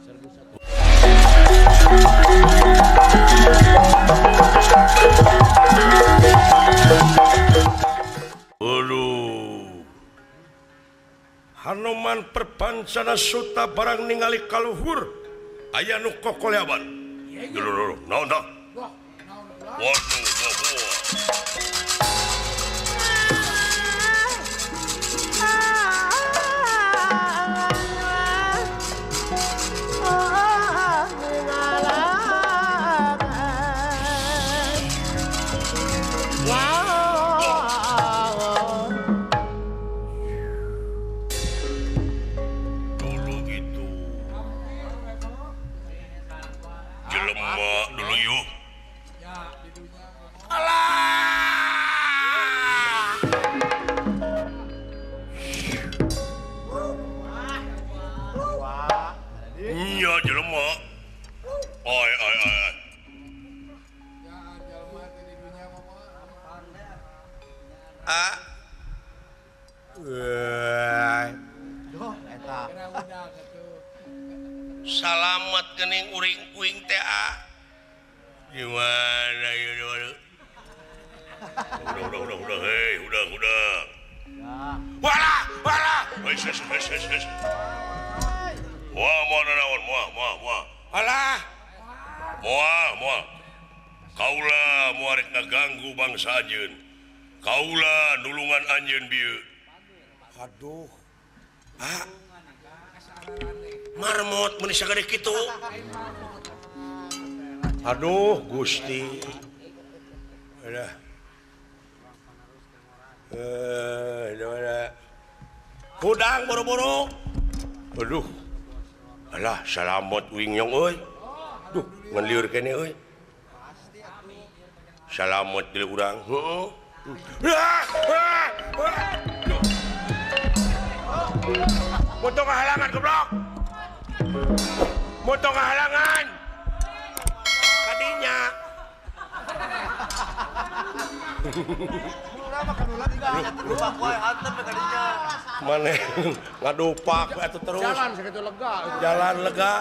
Speaker 1: Pancana Suta barang ningali kaluhur aya nu kokoleaban. Naon dah? Waduh. Dulu gitu. Jelema dulu yuk. Iya jelema. Oi. Ah. Salamat kening uring kuing teh gimana ya udah hei udah wala wes wah naon muah alah muah kaula muarek ngaganggu bangsa ajeun kaula nulungan anjeun bieu aduh marmot mun sagede kitu aduh Gusti udah hudang boro-boro aduh alah salamet wing nyong euy duh ngan lieur kene euy salamet deui urang heeh moto kehalangan goblok moto kehalangan kadinya mana ngadupak atuh terus
Speaker 2: Jalan segitu lega.
Speaker 1: jalan lega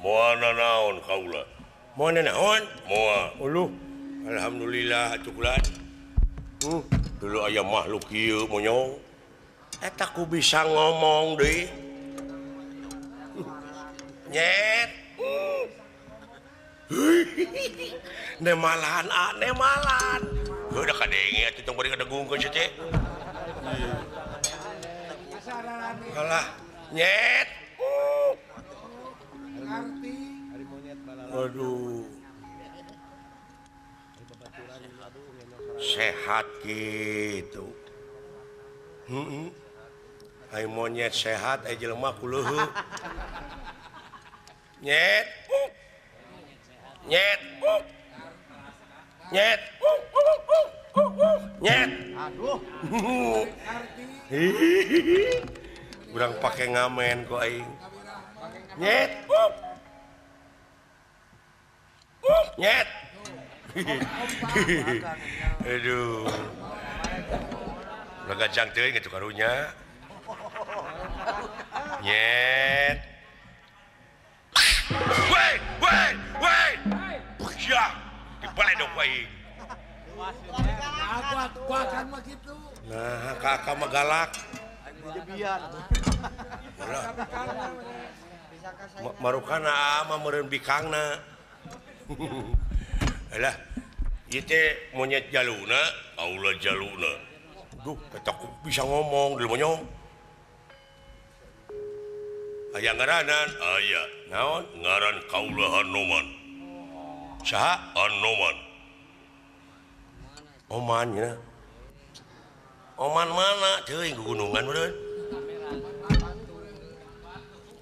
Speaker 1: moal naon kaula moal naon moal uluh alhamdulillah atuh dulu aya makhluk ieu monyong eta ku bisa ngomong deui nyet nemalan nemalan udah kadenge atuh tong bari kadegungkeun teh alah nyet aduh sehat gitu ai monyet sehat ai jelema kuleuheuh nyet aduh urang pake ngamen ku aing nyet aduh ngagajang teuing itu karunya nyet weh ya dibalik dong aing
Speaker 2: Aku akan mah gitu.
Speaker 1: nah kakak mah galak marukana ama meureun bikangna alah ieu teh monyet jaluna kaula jaluna duh eta bisa ngomong deui monyong aya ngaranan aya naon ngaran kaula Hanoman saha Hanoman oman ya oman mana teuing ke gunungan meureun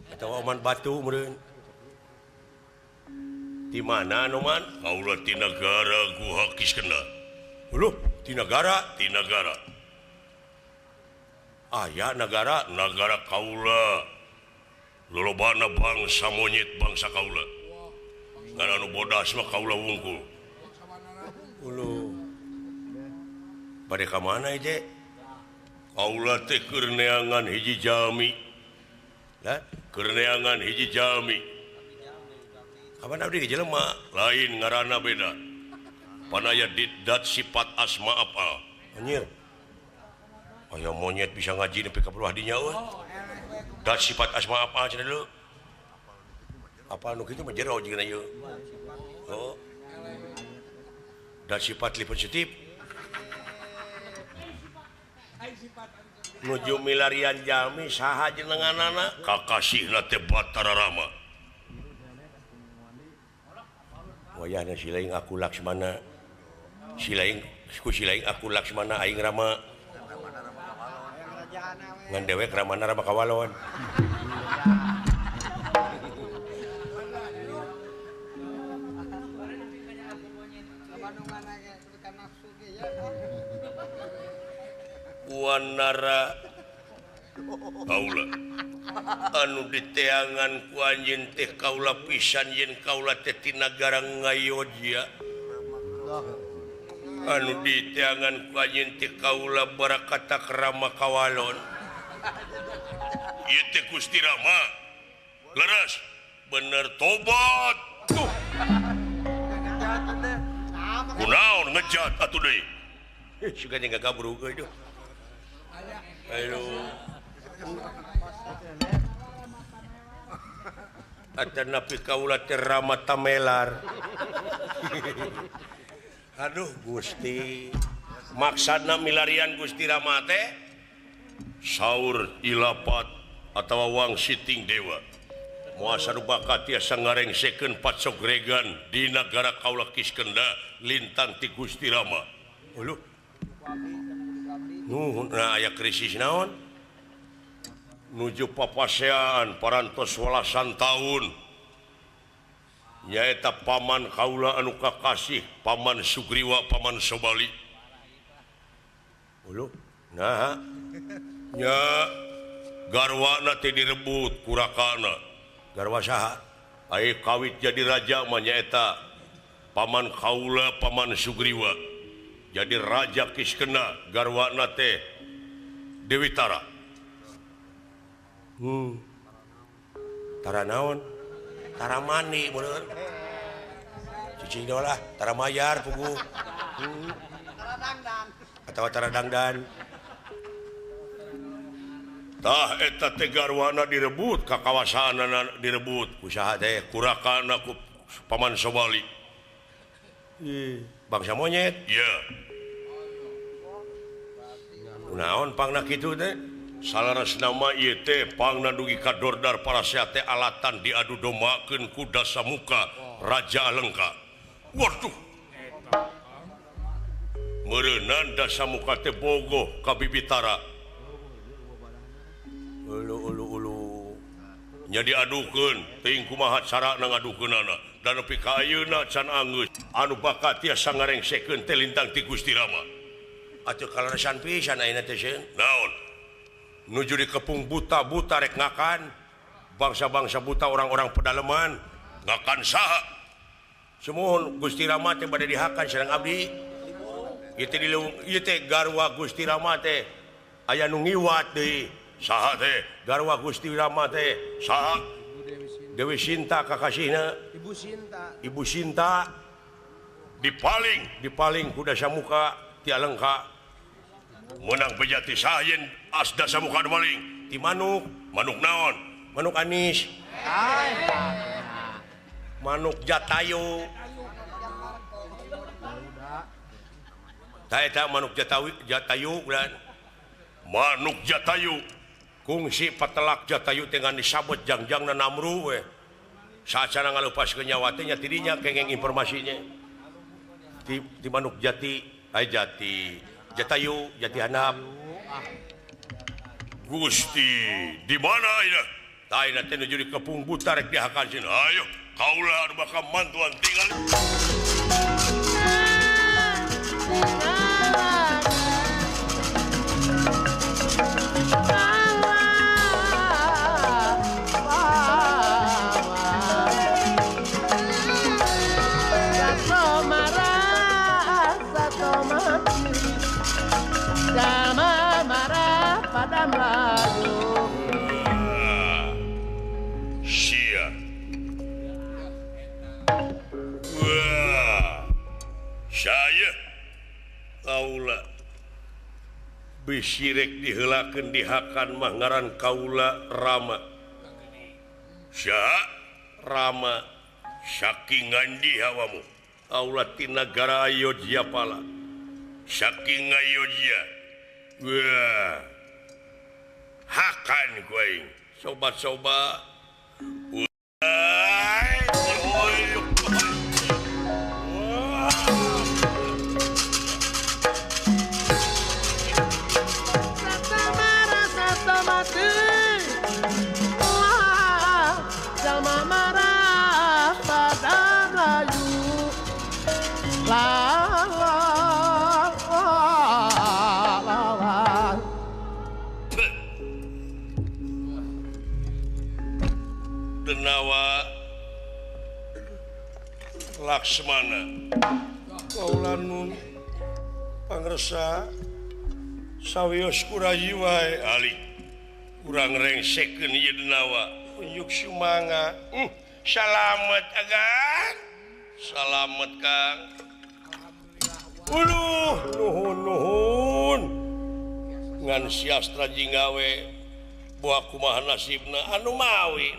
Speaker 1: atawa oman batu meureun di mana Hanoman kaula ti nagara Guha Kiskenda uluh ti nagara aya nagara kaula lolobana bangsa monyet bangsa kaula ngan anu bodas mah kaula wungkul uluh bade ka mana ieu kaula teh keur neangan hiji jalmi lah keur neangan hiji jalmi kapan abdi jelema lain ngaranna beda panaya diddat sifat asma apa anjir Aya monyet bisa ngaji nepi ka belah dinya euy. Da sifat asma apa cenah dulu? Apa anu kitu mah jero jeung ieu. Oh. Da sifat li positif. Nuju milarian jalmi saha jenenganana? Kakasihna teh Batara Rama. Wayahna silaing aku Laksmana. Silaing aku Laksmana aing Rama. Ngan dewek Ramana Rama Kawalon. Wanara kaula anu diteangan ku anjeun teh kaula pisan yen kaula teh ti nagara Ngayodya. Anu diteangan ku anjeun teh kaula barakata Rama Kawalon. Ieu teh Gusti Rama. Leres bener tobat. Tuh. Kunaon ngejat atuh deui. Suga nya gagabrug euy duh. Ayo. Atanapi kaula teh Rama Tamelar. Aduh Gusti. Maksudna milarian Gusti Rama teh saur ilapat atawa wang siting dewa. Moal sarubakat tiasa ngarengsekeun patsogregan di nagara kaula Kiskenda lintang ti Gusti Rama. Uluh. Nuhun aya krisis naon? Nuju papasean parantos 12 tahun. Nyaeta paman kaula anu kakasih, paman Sugriwa, paman Sobali. Uluh. Nah. Nya garwana teh direbut kurakana. Garwa saha? Ai kawit jadi raja mah nyaeta paman kaula, paman Sugriwa. Jadi raja Kiskena garwana teh Dewi Tara. Tara naon? Tara mani bener. Cicing dolah Tara mayar pugu. Tara dangdan. Atawa Tara dangdan. Tah eta teh garwana direbut ka kawasaanna direbut ku saha teh kurakana ku paman Sobali. Bangsa monyet. Iya. Naon pangna kitu teh? Salarasna mah ieu teh pangna dugi ka Dordar Parasehat teh alatan diadu dombakeun ku Dasamuka Raja Alengka. Waduh. Meureunan Dasamuka teh bogoh ka Bibitara. Ulu. Nya diadukeun teuing kumaha carana ngadukeunana. Dan nepi ka ayeuna can anggeus anu bakat tiasa ngarengsekeun teh lintang ti Gusti Rama. Atuh kalarasan pisan ayeuna teh sieun. Naon? Nuju di kepung buta rek ngakan. Bangsa-bangsa buta orang-orang pedalaman ngakan saha? Semohon Gusti Rama teh bade dihakan sareng abdi. Ieu teh garwa Gusti Rama teh aya nu ngiwat deui. Saha teh? Garwa Gusti Rama teh saha? Dewi Sinta kakasihna. Ibu Sinta dipaling ku Dasamuka ti Alengka. Menang bejati sayen as Dasamuka dipaling ti manuk naon? Manuk Anis. Manuk Jatayu. Tah eta manuk Jatayu dan manuk Jatayu. Kungsi patelak Jatayu dengan disabot jangjangna Namru we. Saat sana ngalupaskeun nyawa teh nya tidinya kengeng informasinya. Di manuk Jati, Jatayu, Jati Handap. Gusti, di mana ayeuna? Tah ayeuna teh nuju di kepung buta rek dihakankeun. Ayo, kaula anu bakal mantuan tinggal. Sirek dihelaken dihakan mangaran kaula Rama Rama saking ngandi hawamu Aula ti negara Ayodhya pala saking Ayodhya wah hakan kuing sobat-sobat Denawa Laksmana kaulanun pangresa sawios kurayi wae ali kurang rengsekeun ieu Denawa unjuk sumanga salamet agan salamet Kang nuhun ngan siastra jingawe buah kumaha nasibna anu mawi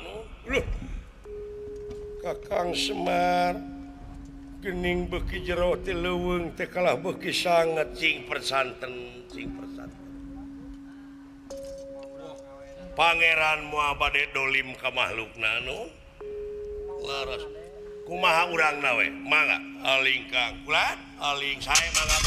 Speaker 1: Kakang Semar gening beuki jero ti leuweung teh kalah beuki sanget cing persanten Pangeran moal bade dolim ka makhlukna anu laras kumaha urangna we mangga aling Kang kulat aling sae mangga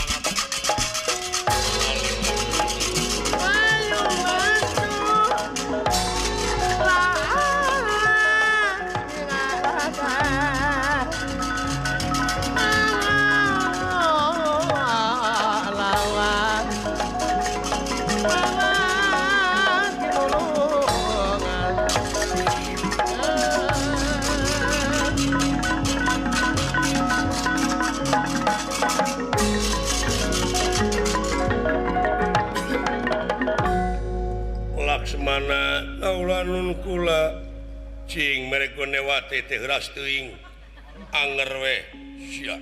Speaker 1: Laksmana kaulanun kula cing mereka newate teh ras teuing anger we sia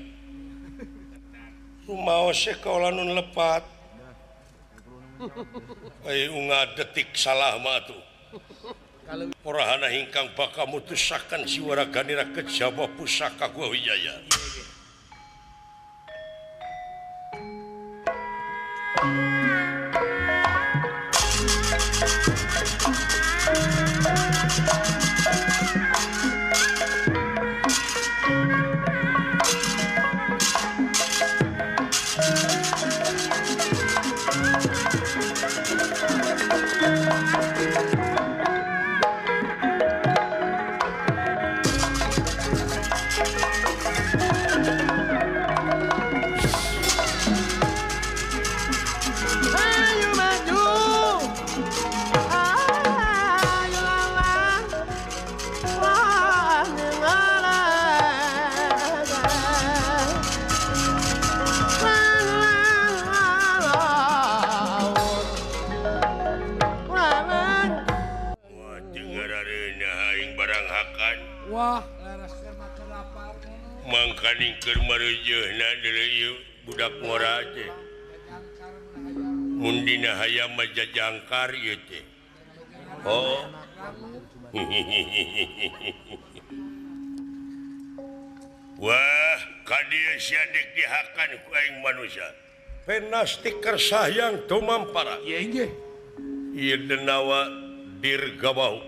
Speaker 1: rumaos kaulanun lepat ai unga detik salah mah atuh porahana hingkang bakal mutusakan si waraganira kejaba pusaka gua Wijaya
Speaker 2: Wah, laras keur makan lapar.
Speaker 1: Mangkaning keur mareujeuhna deuleu budak ngora teh. Mun dina hayam mah jajangkar ieu teh. Oh. Wah, kadieu sia dek dihakan ku aing manusia. Penastik kersayang tumampara.
Speaker 2: Ieu inggih.
Speaker 1: Ieu Denawa Dirgabau.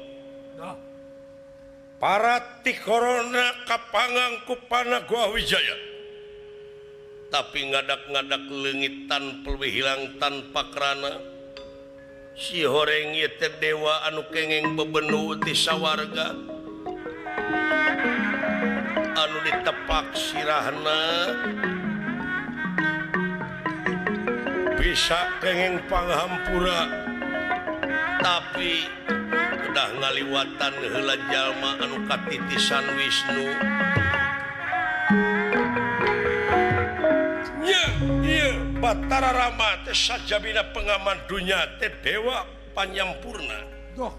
Speaker 1: Para tikorona kapangang ku Panagua Wijaya tapi ngadak-ngadak leungit tanpa hilang tanpa kerana si horeng ieu teh dewa anu kengeng bebenu ti sawarga anu ditepak sirahna bisa kengeng panghampura tapi udah ngaliwatan heula jalma anu katitisan Wisnu nya ieu Batara Rama teh sajabina pengaman dunya teh dewa panyampurna
Speaker 2: Doh.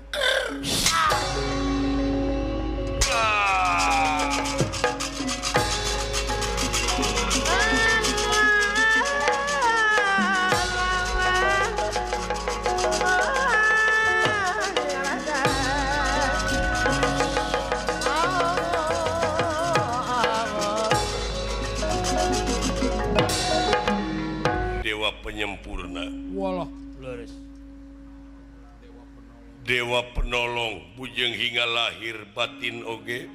Speaker 1: penyempurna
Speaker 2: Walah.
Speaker 1: Dewa penolong bujeng hingga lahir batin oge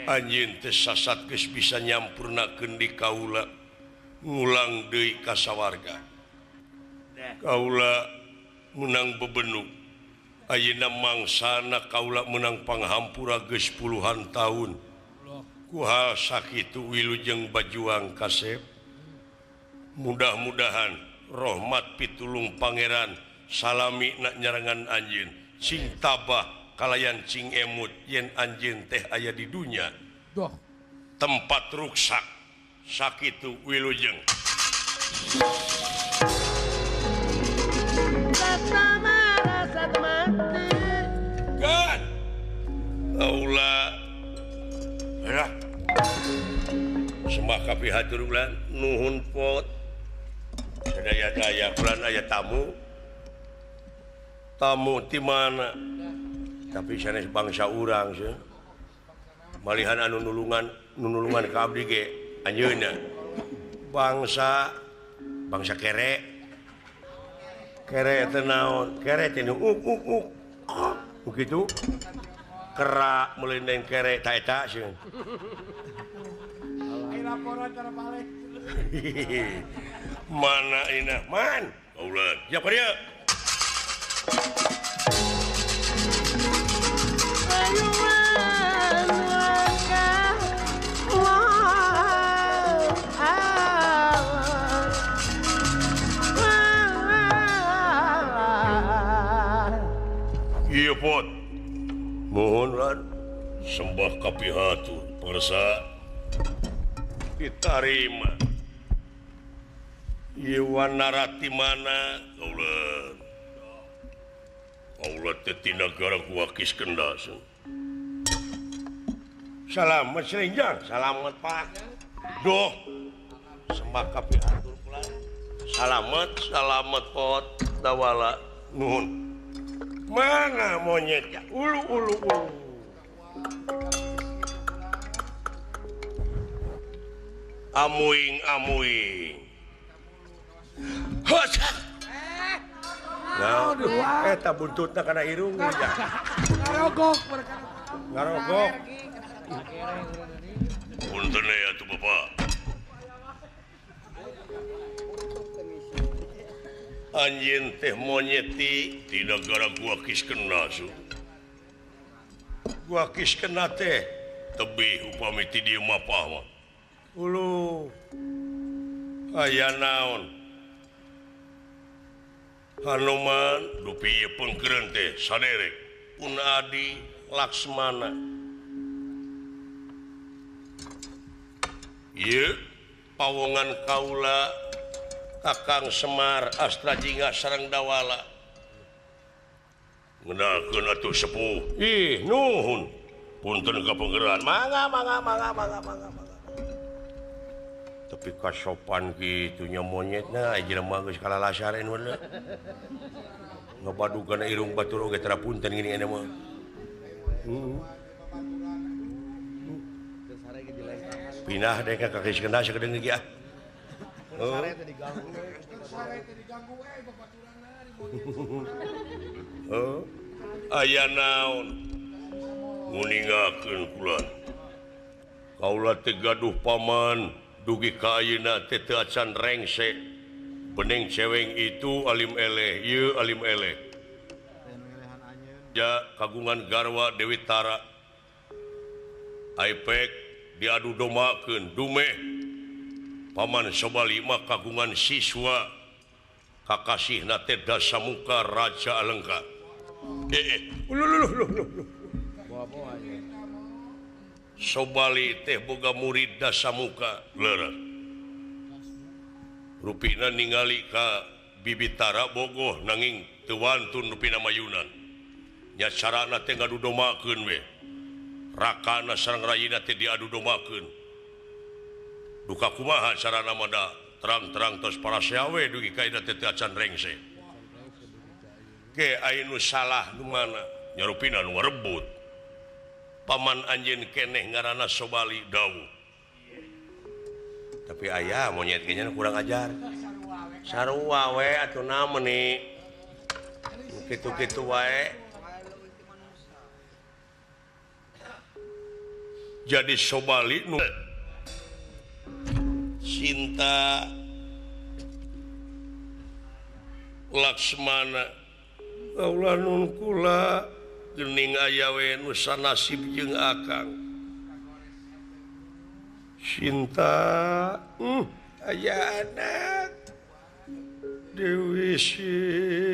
Speaker 1: anjeun teh sasat geus bisa nyampurnakeun di kaula ngulang deui kasawarga kaula menang bebenuk ayeuna mangsana kaula menang panghampura geus puluhan tahun ku hal sakitu wilujeng bajuang kasep mudah-mudahan rahmat pitulung pangeran salami nak nyarangan anjeun cing tabah kalayan cing emut yen anjeun teh aya di dunya
Speaker 2: Doh.
Speaker 1: tempat ruksak sakitu wilujeng
Speaker 4: Rasa mati
Speaker 1: kan aula lah semua kapihatur ulan nuhun pot sadaya-daya ulan aya tamu di mana tapi sanes bangsa urang sih malihan anu nulungan ka abdi ge anjeunna bangsa kere teh naon kere teh nu begitu kerak melendeng kere ta eta sih mana ina man ulan ya paria iya pot mohon lan sembah kapihatur persa ditarima ieu narati mana kaulan Allah teh ti nagara Kuakis Kendas. Salamet Srenjang, salamet Pak. Doh. Sembah kapihatur kula. Salamet pot dawala nuhun. Mana monyetnya? Ulu. Amuing. Hosak. Nah, eta buntutna kana irung ya.
Speaker 2: Ngarogok.
Speaker 1: Punten ya tuh Bapak. Anjeun teh monyeti di negara Kuakis Kendas. Kuakis Kendas teh tebih upami ti dieu mapah mah. Ulu. Aya naon? Hanuman dupi pengkeureun teh saderek pun Adi Laksmana ieu pawongan kaula Kakang Semar Astrajingga sareng Dawala ngeunalkeun atuh sepuh nuhun punten kapenggeran mangga tapi kasopan gitu nya monyetna jelema geus kalalasareun we ngabadugan irung batur oge tara punten gini anu mah pinah deh ka Kuakis Kendas sakedeung ge ah aya naon nguningakeun kula kaula teh gaduh paman dugi ka ayeuna teh teu acan rengse bening ceweng itu alim eleh ieu alim eleh ja kagungan garwa Dewi Tara aipek diadu domakeun dumeh paman Sobali mah kagungan siswa kakasihna teh Dasamuka Raja Alengka Sobali teh boga murid Dasamuka leureuh rupina ningali ka Bibi Tara bogoh nanging teu wantun rupina mayunan nya carana teh ngadu domakeun we rakana sareng rayina teh diadu domakeun duka kumaha carana mah terang-terang tos para seawe dugi ka ida teh acan rengse ke anu salah nu mana nya rupina nu ngarebut paman anjeun keneh ngaranna Sobali Dawu tapi aya monyet ge nya kurang ajar sarua we atuh naon nih kitu-kitu wae jadi sobali nu Cinta Laksmana Allah nun kula gening aya we nu sanasib jeung akang Cinta aya anak Dewi Cinta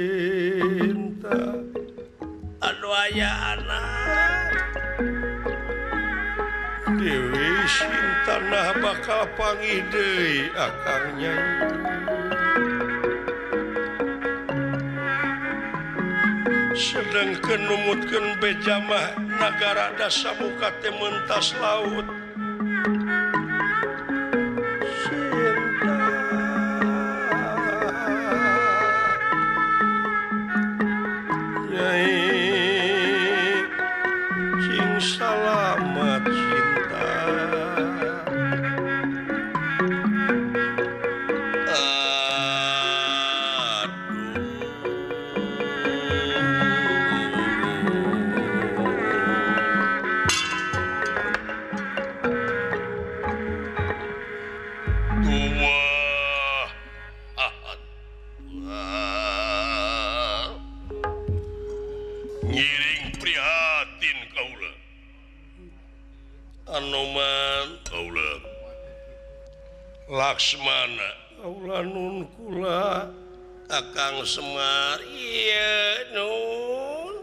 Speaker 1: anu aya anak Dewi Cinta nah bakal panggih deui akang Nyai sedangkeun numutkeun beja mah nagara dasa muka teh mentas laut Nyai sing salamat cinta ngiring prihatin kaula Anoman kaula Laksmana kaula nun kula Kakang Semar iya nun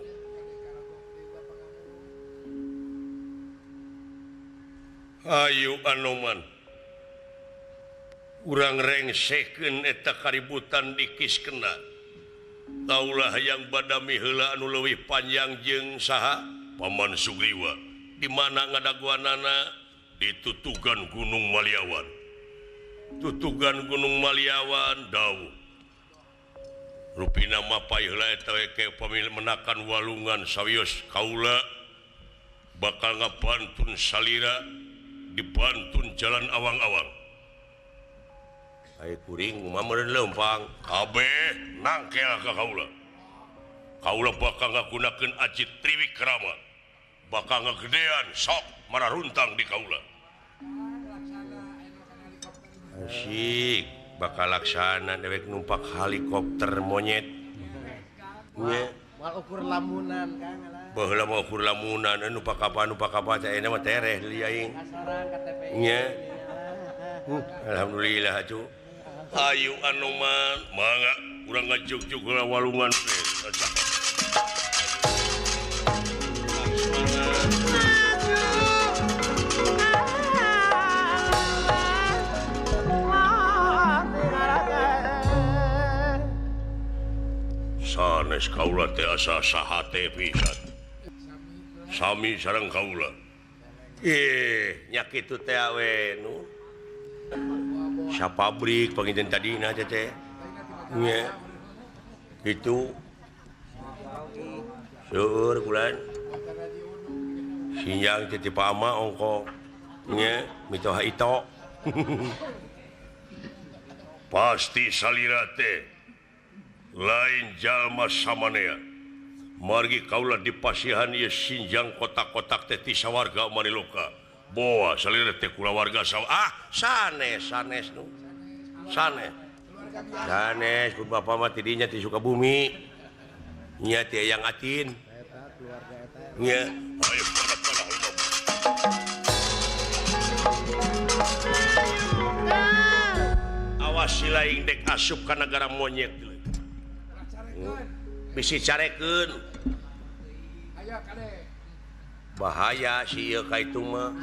Speaker 1: ayo Anoman urang rengsehkeun eta kaributan dikiskeuna kaulah hayang badami heula anu leuwih panjang jeung saha Paman Sugriwa di mana ngadaguanana di Tutugan Gunung Maliawan Tutugan Gunung Maliawan dawuh rupina mapai heula eta ke pamilih menakan walungan sawios kaula bakal ngabantun salira dibantun jalan awang-awang Ai kuring mameureun leumpang kabeh nangkel ka kaula. Kaula bakal ngagunakeun aji Triwikrama. Bakal ngagedean sok mararuntang di kaula. Asik bakal laksana dewek numpak helikopter monyet. Nya
Speaker 4: Mal ukur lamunan Kang lah.
Speaker 1: Baheula mah ukur lamunan numpak apa teh mah tereh deui aing.
Speaker 4: Kasaran KTP.
Speaker 1: Nya alhamdulillah atuh. Ayu Anoman mangga urang ngajug-jug heula walungan teh sanes kaula teh asa saha teh pisan sami sareng kaula nya kitu teh awe nu sapabrik panginten tadina teh nya kitu seueur kulan sinjang teh ti pama ongko nya mitoha ito pasti salira teh lain jalma samanea margi kaula dipasihan ieu sinjang kotak-kotak teh ti sawarga Maniloka boa salira teh kula warga sanes nu sanes kun bapa mah tidinya ti Sukabumi nya ti yang atin nya ayo awas silaing dek asup ka negara monyet bisi carekeun
Speaker 2: Ayo kade.
Speaker 1: bahaya si ieu ka itu mah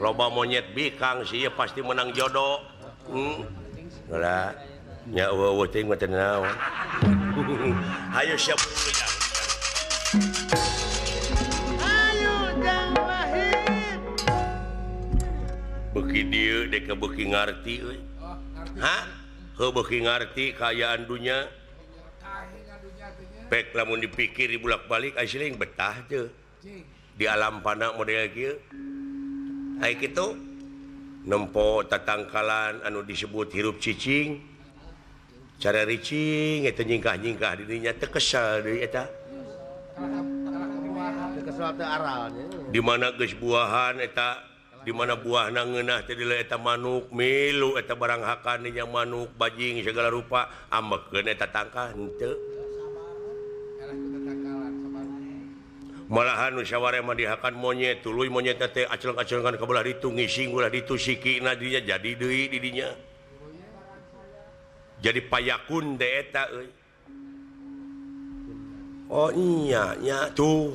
Speaker 1: loba monyet bikang si ieu pasti menang jodoh lah nya eueuh teh mah teu naon hayu siap dulu ya
Speaker 4: Ayo jang wahid.
Speaker 1: beuki dieu dek beuki ngarti euy
Speaker 2: Oh, ngerti.
Speaker 1: hah heuh beuki ngarti kaayaan dunya
Speaker 2: Kahina dunya teh nya.
Speaker 1: pek lamun dipikir dibulak-balik asli betah teu
Speaker 2: Cing.
Speaker 1: di alam pana model kieu ai kitu nempo tatangkalan anu disebut hirup cicing cara ricing itu nyingkah-nyingkah dirinya terkesal deui eta
Speaker 4: Kesel teh aralnya.
Speaker 1: di mana geus buahan eta di mana buahna ngeunah teh dieu eta manuk milu eta barang hakan nya manuk bajing segala rupa ambekeun eta tangkah henteu malahan musyawarah mah dihakan monyet tuluy monyet teh aceleng-acelengan ka belah ditu ngising ulah ditu sikina dinya jadi deui di dinya jadi payakun teh eta euy oh iya nya tuh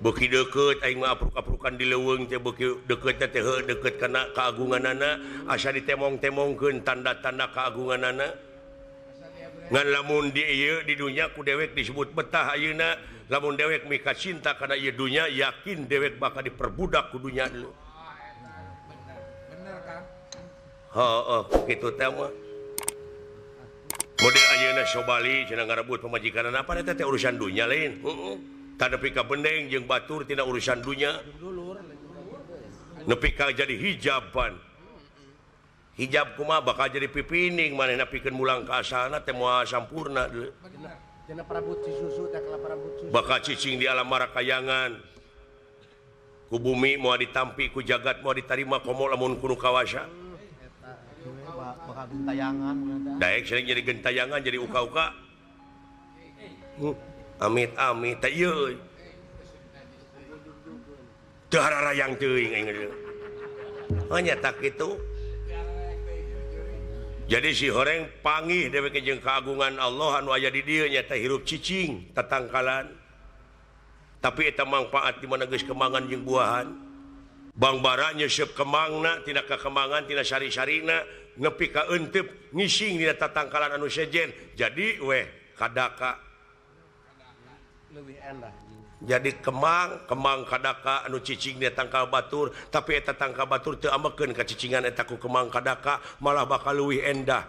Speaker 1: beuki deukeut aing mah apruk-aprukan di leuweung teh beuki deukeut teh heuh deukeut kana kaagunganana asa ditemong-temongkeun tanda-tanda kaagunganana ngan lamun di ieu di dunya ku dewek disebut betah ayeuna lamun dewek mika cinta kana ieu dunya yakin dewek bakal diperbudak ku dunya dulu
Speaker 2: Bener kan?
Speaker 1: heeh kitu teh mah model ayeuna sobali cenah ngarebut pamajikanana apa eta teh urusan dunya lain heeh nepi ka bendeng jeung batur tina urusan dunya nepi ka jadi hijaban hijab kumaha bakal jadi pipining manehna pikeun mulang ka asalna teh moal sampurna deui
Speaker 4: Cenah parabut susu teh kala parabut susu.
Speaker 1: bakal cicing di alam marakayangan ku bumi moal ditampi ku jagat moal ditarima komo lamun kudu kawasa
Speaker 4: Bakal gentayangan.
Speaker 1: daek sering jadi gentayangan jadi uka-uka amit-amit teh ieu teu hararayang teuing aing hanya tak kitu jadi si horeng panggih dewek jeung keagungan Allah anu aya di dieu nya teh hirup cicing tatangkalan tapi eta manfaat di mana geus kemangan jeung buahan bang bara nyeuseub kemangna tina kakemangan tina sari-sarina nepi ka eunteub ngising dina tatangkalan anu sejen jadi weh kadaka
Speaker 4: Leuwih endah.
Speaker 1: jadi kemang kadaka anu cicing dia tangkal batur tapi eta tangkal batur teu ambekeun ka cicingan eta ku kemang kadaka malah bakal leuwih endah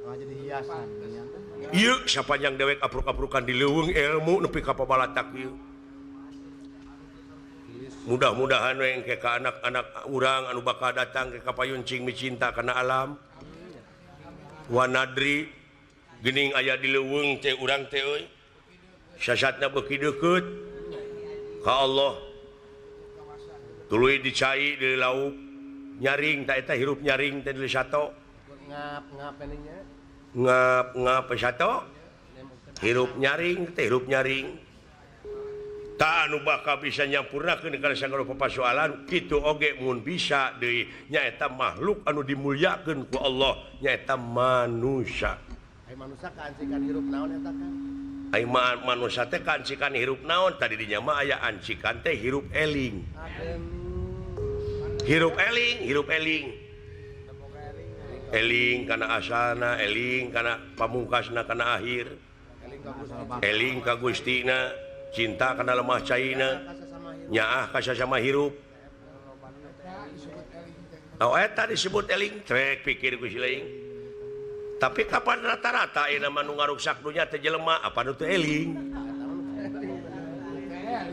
Speaker 4: Jadi hiasan.
Speaker 1: ieu sapanjang dewek apruk-aprukan di leuweung ilmu nepi ka pabalatak ieu mudah-mudahan we engke ka anak-anak urang anu bakal datang ke kapayuncing micinta kana alam wanadri geuning aya di leuweung teh urang teh euy sasatna beuki deukeut ka Allah tuluy dicai di lauk nyaring ta eta hirup nyaring teh di sato
Speaker 4: Ngap ininya.
Speaker 1: ngap sato hirup nyaring teh hirup nyaring ta anu bakal bisa nyampurnakeun kana sagala papasoalan kitu oge mun bisa deui nyaeta makhluk anu dimulyakeun ku Allah nyaeta manusia
Speaker 4: Ai manusia kaancikan hirup naon eta kan?
Speaker 1: ai manusia teh kaancikan hirup naon tadi dinya mah aya ancikan teh hirup eling hirup eling kana asalna eling kana pamungkasna kana akhir eling ka Gustina cinta kana lemah caina nyaah ka sasama hirup eta disebut eling trek pikir ku si leing tapi kapan rata-rata ayeuna mah nu ngaruksak dunya teh jelema apa nu teu eling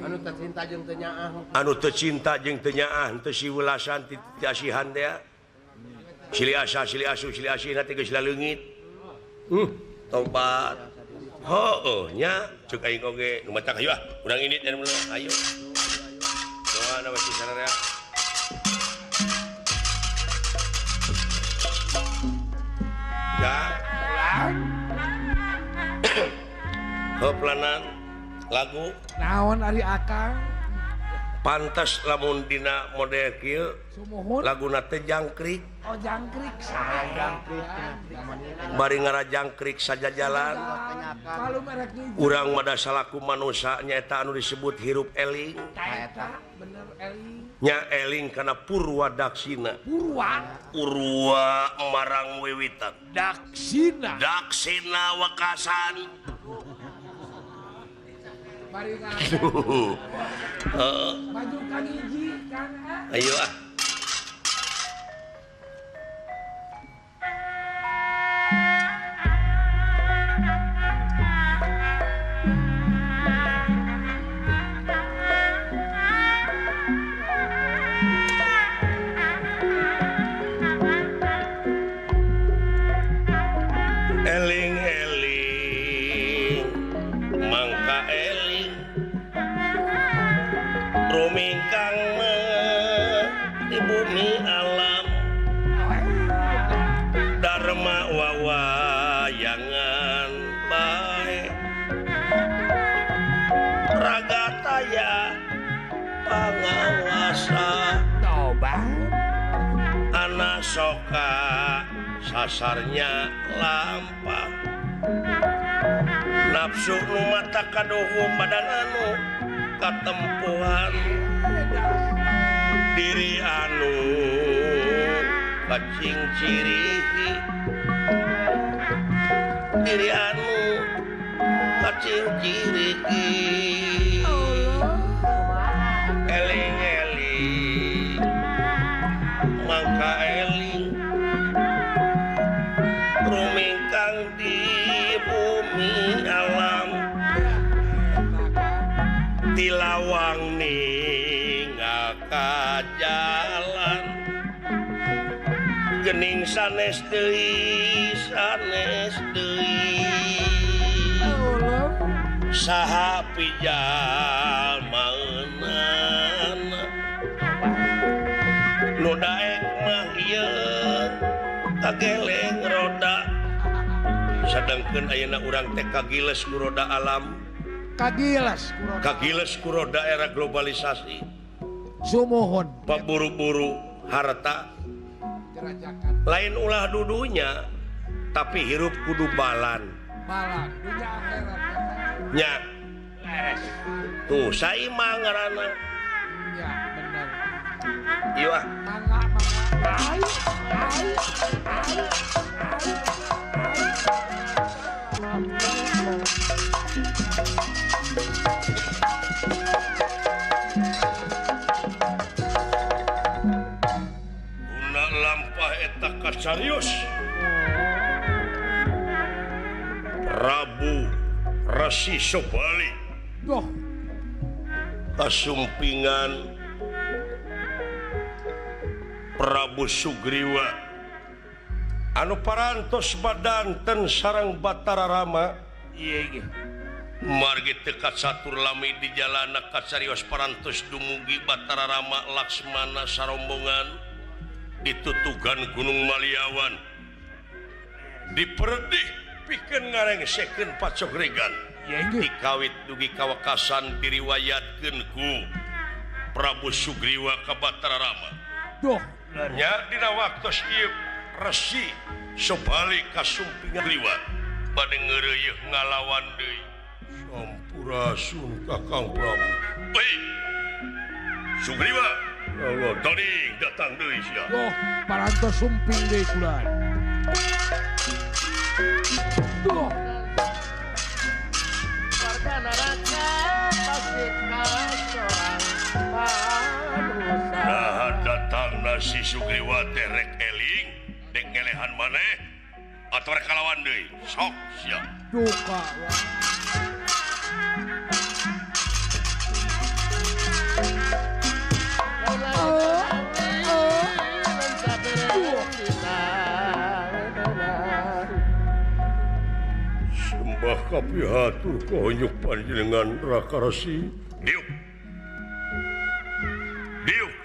Speaker 4: Anu teu cinta jeung teu nyaah.
Speaker 1: anu teu cinta jeung teu nyaah teu siwulasan ti asihan teh sili asa sili asu sili asihna teh geus laleungit tompat heueuh nya ceuk aing oge nu matak hayu urang ini dan ayo doana basi sararea ya heplanan lagu
Speaker 2: Naon ari akang?
Speaker 1: pantas lamun dina model kieu
Speaker 2: Sumuhun.
Speaker 1: laguna teh jangkrik
Speaker 2: Oh jangkrik.
Speaker 1: bari ngarajangkrik saja jalan
Speaker 2: Kalau merek hiji.
Speaker 1: urang mada salaku manusia nyaeta anu disebut hirup eling
Speaker 2: Eta bener Eli.
Speaker 1: nya eling kana purwa daksina
Speaker 2: Purwa.
Speaker 1: marang wiwitan
Speaker 2: Daksina.
Speaker 1: daksina wakasan
Speaker 2: Mari kan.
Speaker 1: Heeh.
Speaker 2: Maju kan hiji kan.
Speaker 1: Ayo ah nepoka sasarnya lampah nafsu nu mata kadohum badan anu katempuhan diri anu kacing ciri diri anu kacing ciri eling-eling mangka eling rumingkang di bumi alam tilawang ningaka jalan gening sanes deui saha pijal maeunan nu daek mah ieu kageleng roda sadangkeun ayeuna urang teh kagiles ku roda alam kagiles ku roda era globalisasi
Speaker 2: Sumuhun
Speaker 1: paburu-buru harta lain ulah dudunya tapi hirup kudu balan
Speaker 2: dunya akhirat
Speaker 1: nya tuh saimah ngaranna
Speaker 2: ya bener
Speaker 1: ieu ah una lampah eta kacarios Prabu Resi Sobali
Speaker 2: Duh
Speaker 1: kasumpingan Prabu Sugriwa anu parantos badanten sareng Batara Rama margi tekat satur lami di jalana kacarios parantos dumugi Batara Rama Laksmana sarombongan ditutugan Gunung Maliawan diperdih pikeun ngarengsekeun pacogregan dikawit dugi kawakasan diriwayatkeun ku Prabu Sugriwa ka Batara Rama
Speaker 2: duh
Speaker 1: nya dina waktos ieu Resi Sobali kasumpingan liwat bade ngeureuyeuh ngalawan deui sampurasun Kakang Prabu baik Sugriwa Allah tadi datang deui sia
Speaker 2: duh parantos sumping deui kulan duh
Speaker 4: warga neraka pasti kasorang manusia
Speaker 1: nah datang nasi Sugriwa teh rek eling dek ngelehan maneh atuh rek kalawan deui sok sia
Speaker 2: duka
Speaker 1: sembah kapihatur kohonyuk panjenengan Raka Resi diuk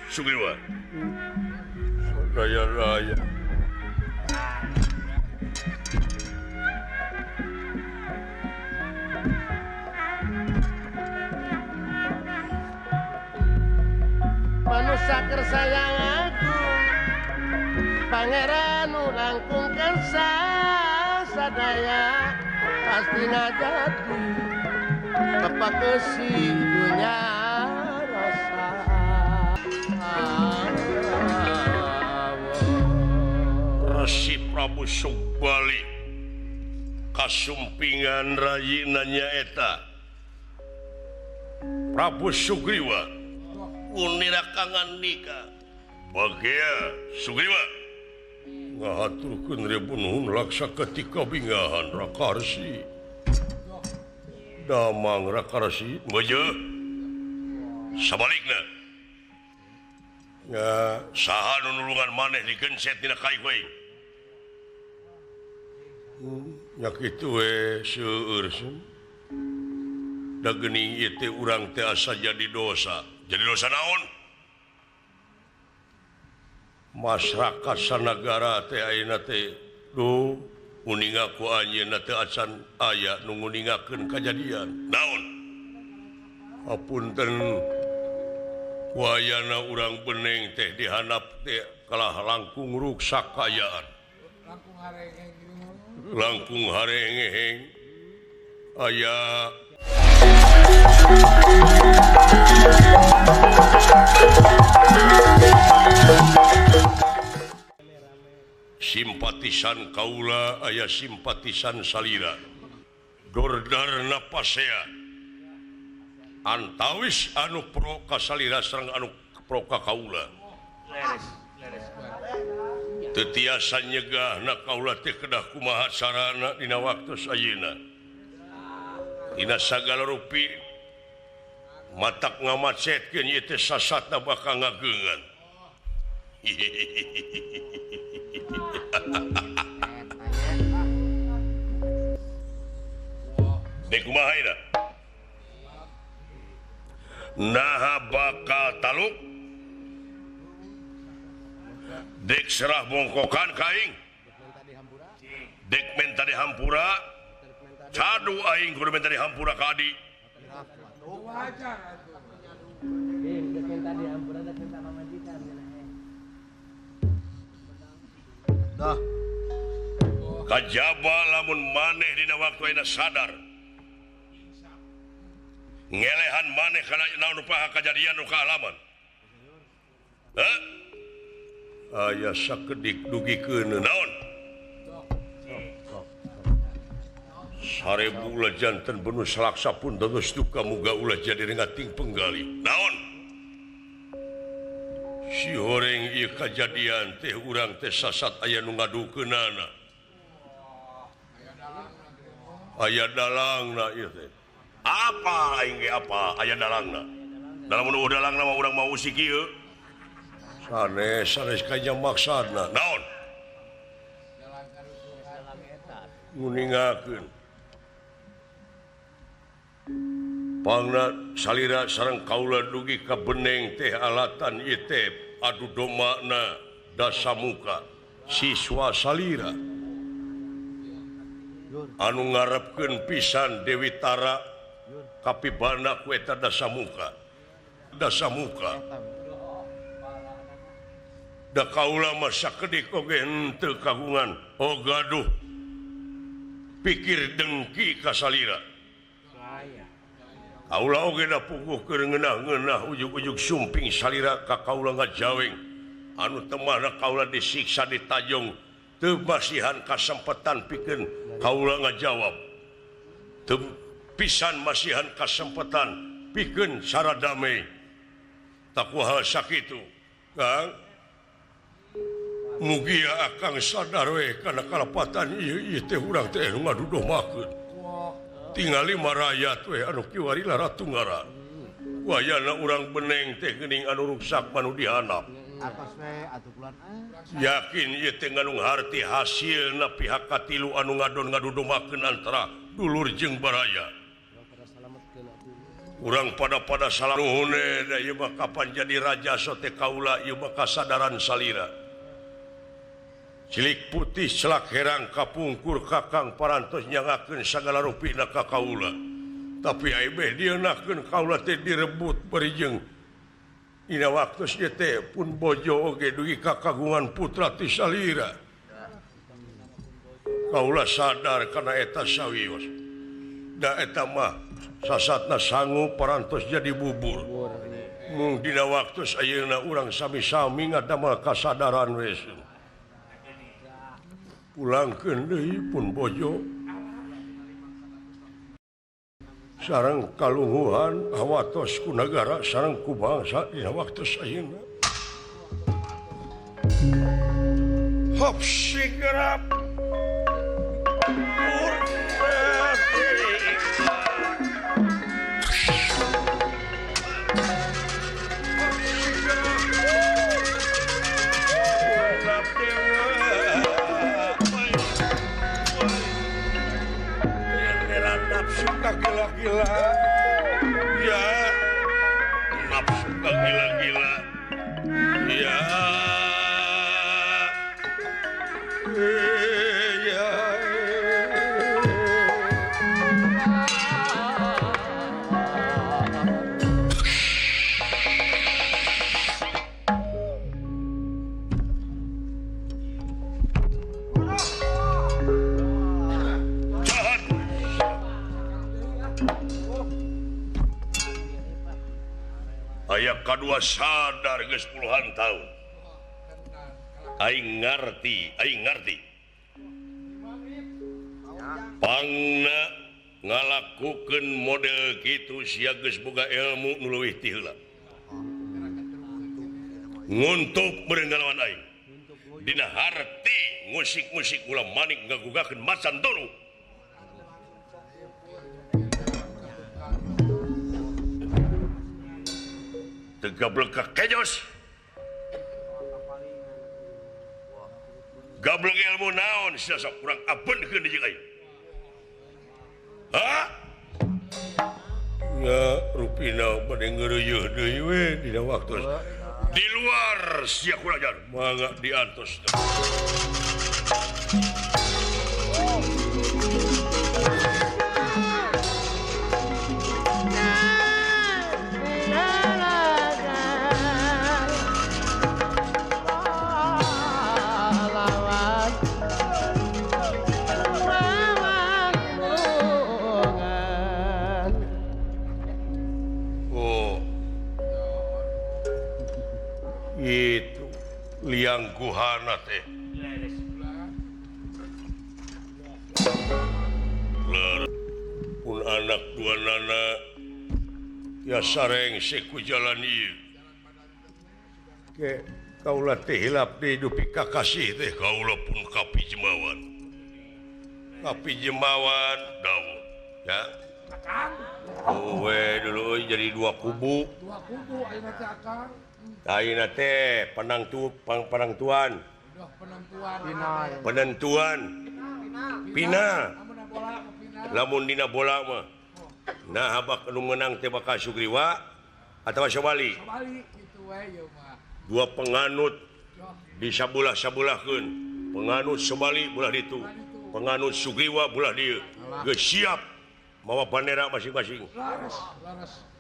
Speaker 1: Sugriwa raya
Speaker 4: manusia kersayang aku pangeran langkung kersa sadaya pasti ngajadi kepakesi dunia rasa
Speaker 1: Resi Prabu Sobali kasumpingan rayina nyaeta Prabu Sugriwa unirakangan nikah bagia Sugriwa ngahaturkeun rebunuhun laksa ketika bingahan Raka Resi damang Raka Resi beujeuh sabalikna saha nu nulungan maneh digenset dina kayu we nya kitu we seueur da geuning ieu teh urang teh asa jadi dosa naon masyarakat sanagara teh ayeuna teh duh uninga ku anjeunna teh acan aya nu nguningakeun kajadian naon hapunten wayana urang beneng teh dihanap teh kalah langkung ruksak kayaan langkung harengeheng aya simpatisan kaula aya simpatisan salira dordar napasea antawis anu pro ka salira sareng anu pro ka kaula teu tiasa nyegahna kaula teh kedah kumaha sarana dina waktu ayeuna dina sagala rupi matak ngamacetkeun ieu teh sasatna bakal ngageungan dek kumaha ina naha bakal taluk dek serah bongkokan kaing dek menta di hampura cadu aing kudu menta di hampura ka adi kajaba lamun maneh dina waktu ayeuna sadar ngelehan maneh kana naon paha kajadian nu kaalaman aya sakedik dugikeun naon sarebu ulah janten benuh salaksa pun dados duka muga ulah jadi rengating penggali naon si horeng ieu kajadian teh urang teh sasat aya nu ngadukeunana aya dalangna ieu teh apa aing ge apa aya dalangna dalam nu dalangna mah urang mau usik ieu sanes kaya maksudna naon nguningakeun pangna salira sareng kaula dugi ka beneng teh alatan ieu teh adu domana dasamuka siswa salira anu ngarepkeun pisan Dewi Tara kapibana ku eta dasamuka da kaula mah sakedik oge henteu kagungan gaduh pikir dengki ka salira kaula oge da puguh keur ngeunah-ngeunah ujug-ujug sumping salira ka kaula ngajaweng anu teu mana kaula disiksa ditajong teu masihan kasempetan pikeun kaula ngajawab teu pisan masihan kasempetan pikeun cara damai tak kumaha sakitu Kang mugi akang sadar we kana kalepatan ieu teh urang teh nu ngadudomakeun tingali marayat we anu kiwari lara tunggara wayana urang beneng teh geuning anu ruksak manu dihanap yakin ieu teh ngandung harti hasilna pihak katilu anu ngadon ngadudomakeun antara dulur jeung baraya urang pada salam nuhun da ieu mah kapan jadi raja sote kaula ieu mah kasadaran salira cilik putih celak herang kapungkur kakang parantos nyangakeun sagala rupina ka kaula tapi ai beh dieunahkeun kaula teh direbut bari jeung dina waktos ieu teh pun bojo oge dugi kakagungan putra ti salira kaula sadar kana eta sawios da eta mah sasatna sangu parantos jadi bubur mung dina waktos ayeuna urang sami-sami ngadamel kasadaran we pulangkeun deui pun bojo sareng kalungguhan awatos ku nagara sareng ku bangsa dina waktos ayeuna hop sigrap gila-gila ya nafsu gila-gila ya Aya kadua sadar geus puluhan tahun. Aing ngarti. Pangna ngalakukeun model kitu sia geus boga ilmu nu leuwih ti heula. Nguntuk berenggalawan aing. Dina harti musik-musik ulah manik ngagugakeun macan turu. Tegablek ka kejos. Gablek ilmu naon sia sok kurang abeunkeun di jeung aing. Ha? Ya rupina bade ngeureueuh deui we dina waktu. Di luar sia kurajan mangga diantos. Itu liang guhana teh. Pun anak dua nana ya sareng seku jalan ieu. Ke kaula teh hilap di hidup kakasih teh kaula pun kapi jemawan. Kapi jemawan dawuh ya. We dulu jadi dua kubu.
Speaker 2: Dua kubu ayeuna teh Akang.
Speaker 1: Ayeuna teh penentuan. Penentuan. Pina. Lamun dina bola mah. Nah habak anu meunang teh bakal Sugriwa atawa Sobali.
Speaker 2: Sobali kitu we ieu mah.
Speaker 1: Dua penganut disabulah-sabulahkeun. Penganut Sobali bulah ditu. Penganut Sugriwa bulah dieu. Geus siap mawa bandera masing-masing.
Speaker 2: Laras.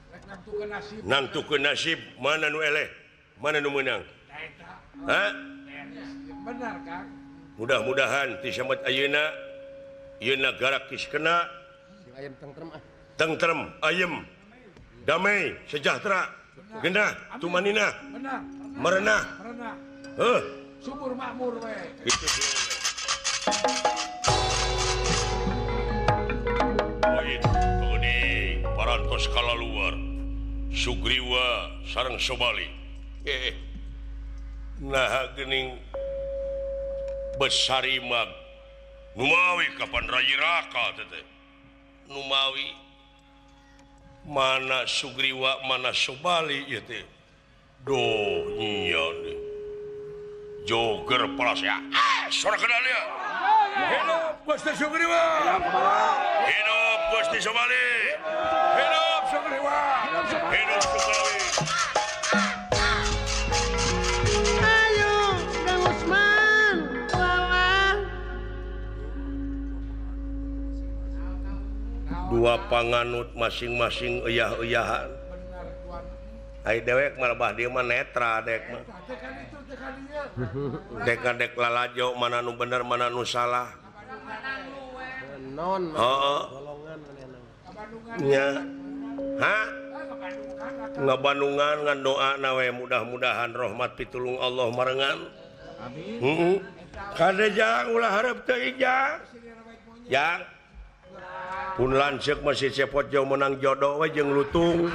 Speaker 2: Rek nangtukeun nasib.
Speaker 1: Nangtukeun nasib mana nu eleh, mana nu meunang. Hah?
Speaker 2: Benar, Kang.
Speaker 1: Mudah-mudahan ti samet ayeuna ieu nagara geus kena
Speaker 4: Ayam tentrem ah.
Speaker 1: tentrem, ayem, damai, sejahtera, genah, tumanina,
Speaker 2: Benar.
Speaker 1: merenah.
Speaker 2: Merenah. Subur makmur we.
Speaker 1: Gitu. Poin pengening parantos kala luar. Sugriwa sareng Sobali. Nah geuning Besarimag numawi kapan Rayi Raka teh. Numawi mana Sugriwa mana Sobali ieu teh. Doh nyian deh. Joger palas ya. Suara kenal ya. Hidup Gusti Sugriwa. Hidup Gusti Sobali. Hidup Sugriwa. Hidup Sugriwa.
Speaker 4: Ayo, Kang Usman. Wawan.
Speaker 1: Dua panganut masing-masing eyah-eyahan. Ai dewek malebah dieu mah netra dek mah.
Speaker 2: Tekan itu tekan ieu.
Speaker 1: Dek lalajo mana nu bener mana nu salah.
Speaker 4: Non.
Speaker 1: Heeh.
Speaker 4: Golongan manehna.
Speaker 1: Nya. Hah? Ngabandungan ngan doa nawe mudah-mudahan rahmat pitulung Allah marengan.
Speaker 2: Amin.
Speaker 1: Heeh. Kade jang ulah hareup teu ijang. Jang. Pun lanceuk masih cepot jauh menang jodoh we jeung lutung.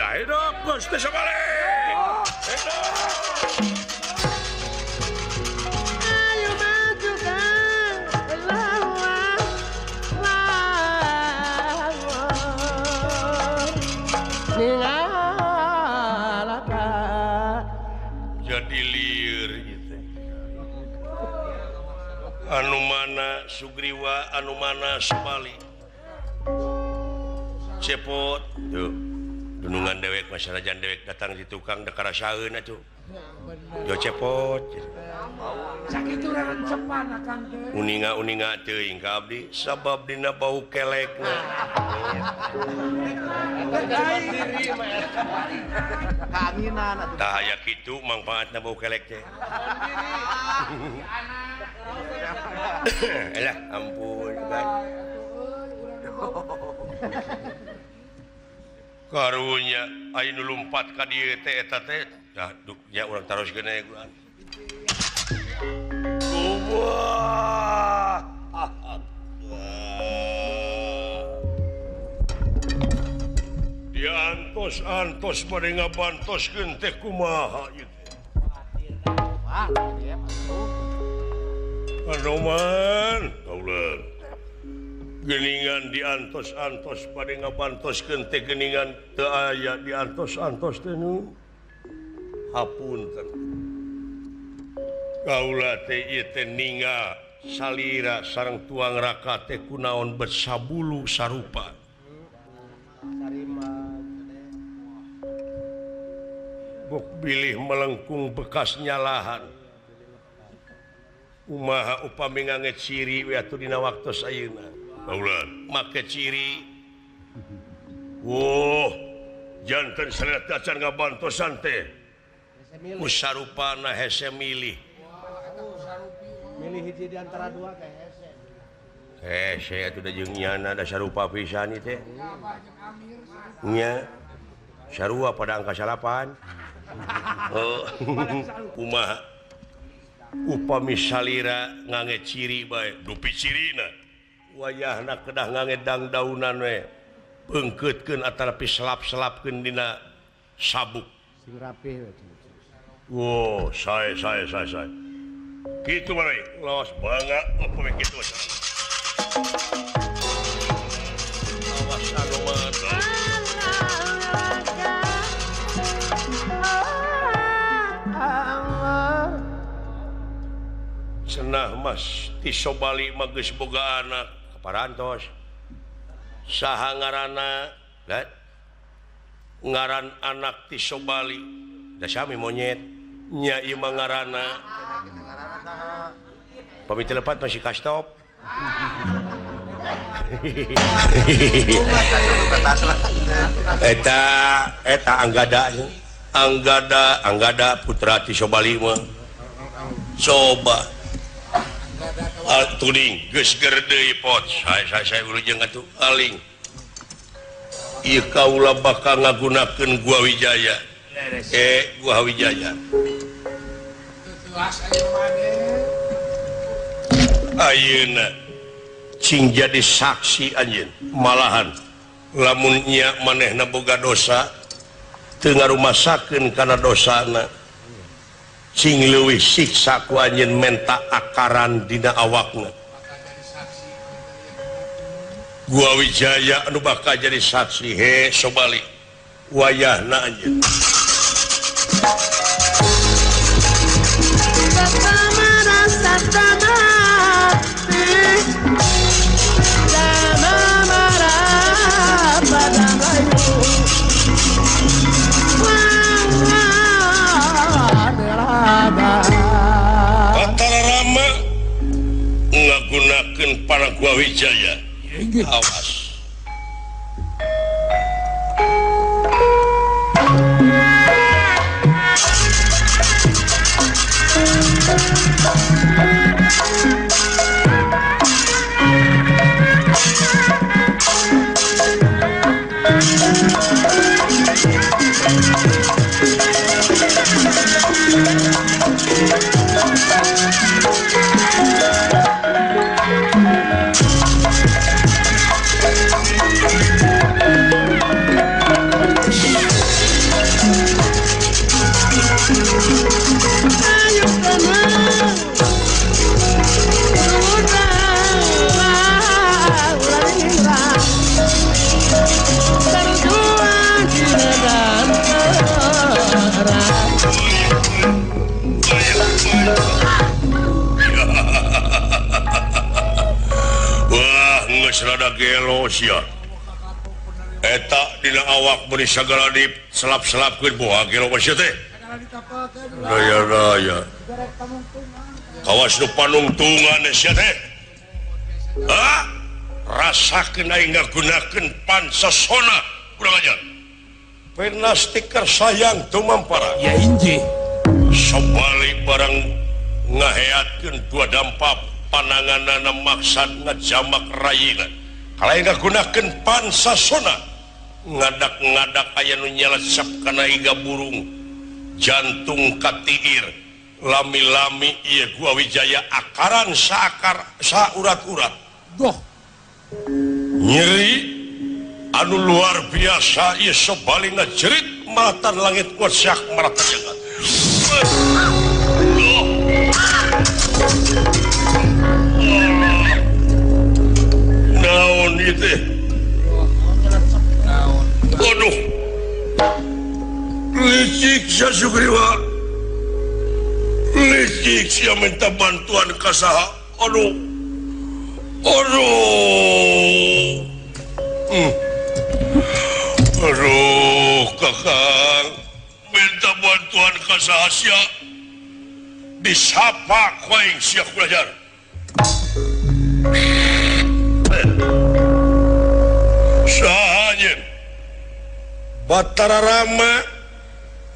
Speaker 1: ya hidup Gus teu sabalik.
Speaker 4: Ayo majukan lawan ningalakan
Speaker 1: jadi lieur gitu. Anu mana Sugriwa, anu mana Subali. Cepot tuh dunungan dewek masyarakat dewek datang di tukang dekara saeun atuh. Jo cepot.
Speaker 2: Sakitu raran cepan akan teh.
Speaker 1: Uninga teuing ka abdi sabab dina bau kelekna.
Speaker 4: keanginan
Speaker 1: Tah aya kitu mangpaatna bau kelek teh. Elah ampun kan. Karunya aya nu lumpat ka dieu teh eta teh. Dah duk nya urang taroskeun aya gua. Wah. Diantos bade ngabantoskeun teh kumaha ieu teh. Anoman, kaulan. Geningan diantos-antos pada ngabantoskeun teh geningan teu aya diantos-antos teh nu. Hapunten. Kaula teh ieu teh ninga salira sareng tuang raka teh kunaon bersabulu sarupa. Bok bilih melengkung bekas nyalahan. Umaha upami ngange ciri we atuh dina waktos ayeuna. Kaulan make ciri. Woh, janten salira teh acan ngabantosan teh. Ku sarupana hese milih.
Speaker 4: milih hiji di antara dua teh hese
Speaker 1: Hese atuh da jeung nyana da sarupa pisan ieu teh. Nya. Sarua pada angka 8. Oh, kumaha? Upami salira ngange ciri bae, dupi cirina. Wayahna kedah ngange dangdaunan we. Beungkeutkeun atarapi selap-selapkeun dina sabuk.
Speaker 4: sing rapih we
Speaker 1: Wow, sae. Kitu mah lawas bangga upami kitu we. Awas anu mah. Senah mas ti Sobali mah geus boga anak kaparantos. Saha ngaranna? Gat. Ngaran anak ti Sobali. Da sami monyet. Nya ieu mah ngaranna. Pamiti lepat masih kastop. Eta Anggada putra ti Sobali mah. Coba tuding geus ger deui pot saya urujeng atuh aling ieu kaula bakal ngagunakeun Gua Wijaya Gua Wijaya
Speaker 2: Tuas aya mane.
Speaker 1: ayeuna cing jadi saksi anjeun malahan lamun nya manehna boga dosa teu ngarumasakeun kana dosana cing leuwih siksa ku anjeun menta akaran dina awakna. Gua Wijaya anu bakal jadi saksi. He Sobali wayahna anjeun. Rama ngagunakeun para Gua Wijaya. Awas. geus rada gelo sia. Eta dina awak beri sagala di selap-selapkeun boha gelo sia teh. Raya-raya. Kawas nu panungtungan sia teh. Hah? Rasakeun aing ngagunakeun pansasona kurang ajar. Pernah stiker sayang tuh mampara.
Speaker 2: Ya inji.
Speaker 1: Sobalik barang ngaheatkeun dua dampak pananganana maksad ngajamak rayina. Kalau ngagunakeun pansasona ngadak-ngadak aya nu nyelecep kana iga burung jantung katiir lami-lami ieu gua wijaya akaran saakar saurat-urat.
Speaker 2: Doh.
Speaker 1: Nyeri anu luar biasa ieu sobalina jerit maratan langit kuasyak maratan jagat. Naon itu?
Speaker 2: Naon.
Speaker 1: Aduh, licik sia Sugriwa, licik sia minta bantuan ka saha. Aduh, aduh, kakang minta bantuan ka saha sia. Disapa ku aing sia kulajar. Sahanyeun Batara Rama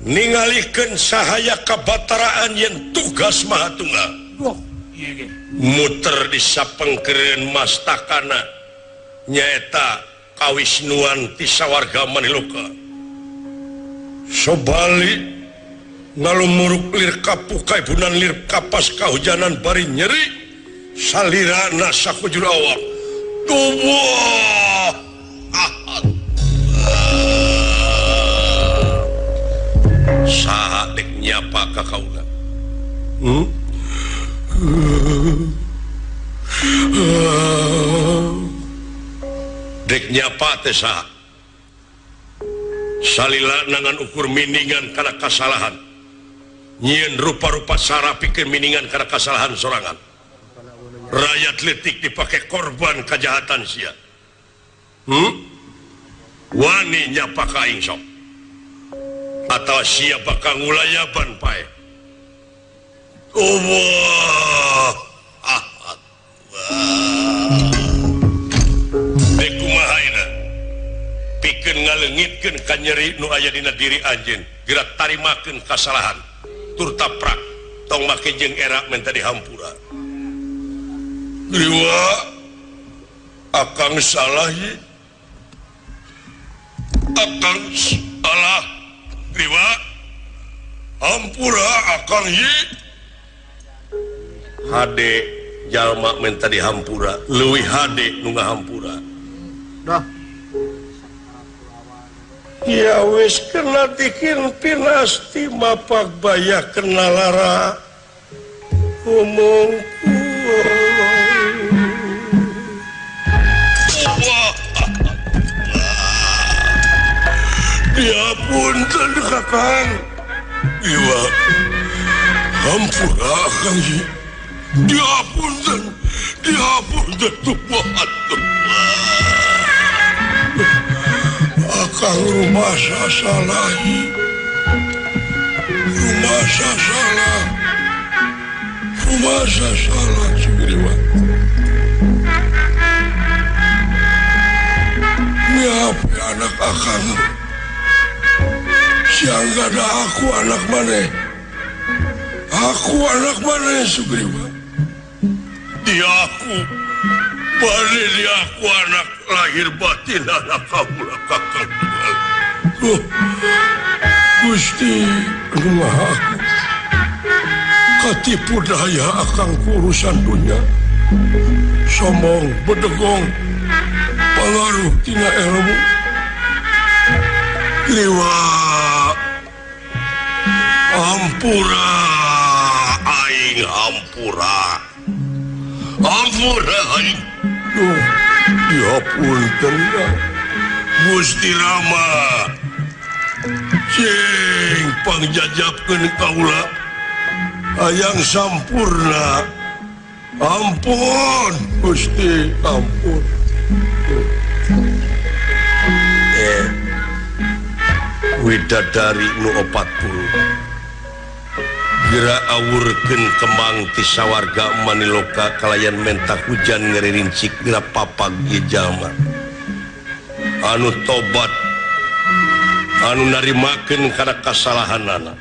Speaker 1: ningalikeun sahaya kabataraan yen tugas mahatunggal.
Speaker 2: Doh. Ieu ge.
Speaker 1: Muter disapengkeun mastakana nyaeta kawisnuan ti sawarga Maniloka. Sobali ngalumuruk lir kapukai bunan lir kapas kahujanan bari nyeri salirana sakujur awak. Tubuh saha dek nyapa ka kaula. Dek nyapa teh saha? Salila nangan ukur miningan kana kasalahan. Nyieun rupa-rupa sara pikeun miningan kana kasalahan sorangan. Rakyat letik dipake korban kejahatan sia. Wani nyapa ka aing sok. Atau sia bakal ngulayaban pae. Allah. Dekumahaina pikeun ngaleungitkeun ka nyeri nu aya dina diri anjeun, geura tarimakeun kasalahan. Tur taprak tong make jeung era menta dihampura. Griwa akang salah ye. Akang salah. Griwa hampura akang ye. Hade jalma menta dihampura leuwih hade nu ngahampura.
Speaker 4: Dah.
Speaker 1: Ya wis kena tikin pinasti mapak baya kena lara ngomongku. Diapunten kakang. Iwa hampura akang ye. Diapunten tubuhan. Akang rumah sasalahi. Rumah sasalah Sugriwa. Nyapi anak akang. Siang gada aku anak maneh. Aku anak maneh Sugriwa. Dia aku. Bari dia aku anak lahir batin anak kaula kakang. Gusti rumah aku. Katipu daya akang urusan dunia. Sombong, bedegong, pengaruh tina ilmu. Liwa hampura aing hampura aing. Duh, diapunten Gusti Rama. Cing pangjajabkeun kaula hayang sampurna. Ampun Gusti, ampun. Widadari nu 40 gerak awurkeun kemang ti sawarga Maniloka kalayan mentah hujan ngeririncik geura papag ieu jalma anu tobat anu narimakeun kana kasalahanana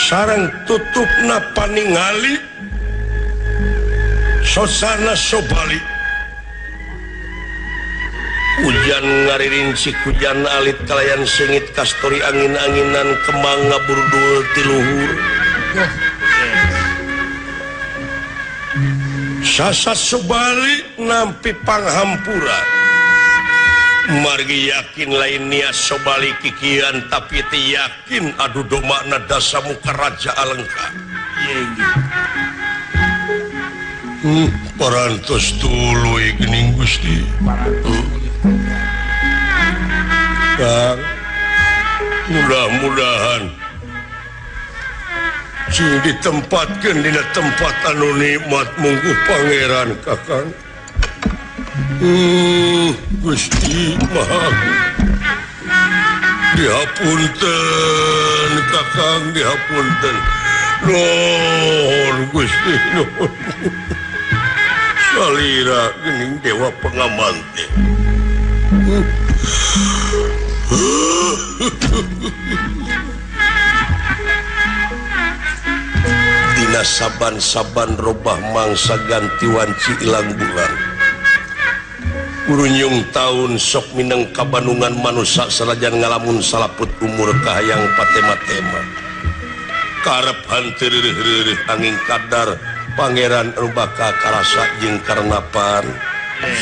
Speaker 1: sareng tutupna paningali sosana Sobali hujan ngaririncik hujan alit kalayan sengit kastori angin-anginan kemang ngaburdul ti luhur sasa Sobali nampi panghampura margi yakin lain niat Sobali kikian tapi ti yakin adu domana dasa muka raja Alengka parantos tuluy geuning Gusti Kang, mudah-mudahan sing ditempatkeun dina tempat anu nikmat mungguh pangeran Kakang. Gusti Maha dihapunten Kakang, dihapunten. Nuhun Gusti nuhun. Salira geuning dewa pangamante. Dina saban-saban robah mangsa ganti wanci ilang bulan urunyung taun sok mineng kabanungan manusia sanajan ngalamun salaput umur kahayang patema-tema karep hanteureureuh angin kadar pangeran anu bakal karasa jeung karnapan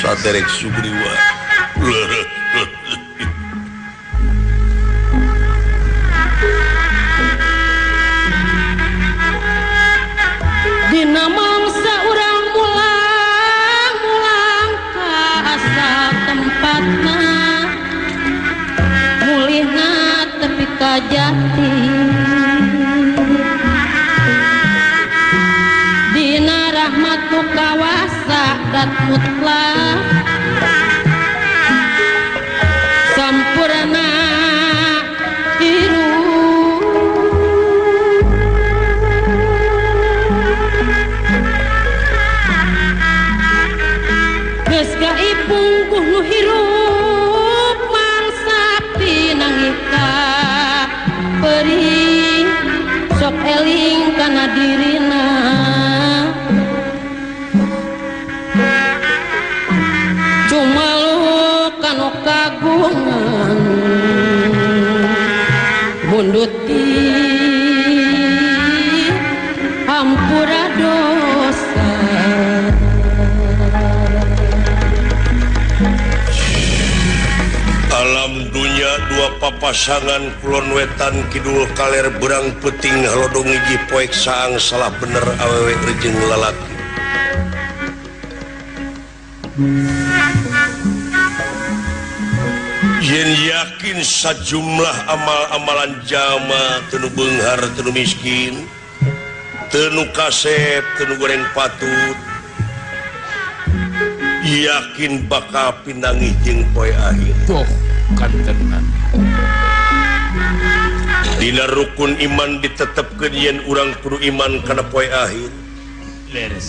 Speaker 1: saderek Sugriwa
Speaker 3: dina mangsa urang mulang ka asal tempatna mulihna tepi ka jati dina rahmat nu kawasa dat mutlak sampurna pungkuh nu hirup mangsa pinangika perih sok eling kana dirina cuma lu kanu kagungan munduti hampura dosa
Speaker 1: alam dunya dua papasangan kulon wetan kidul kaler berang peting halodong hiji poek saang salah bener awewe rejeng lalaki yen yakin sajumlah amal-amalan jama teu beunghar teu miskin teu kasep teu goreng patut yakin bakal pinangih jeung poe akhir
Speaker 2: tuh kantenan
Speaker 1: dina rukun iman ditetepkeun yen urang kudu iman kana poe akhir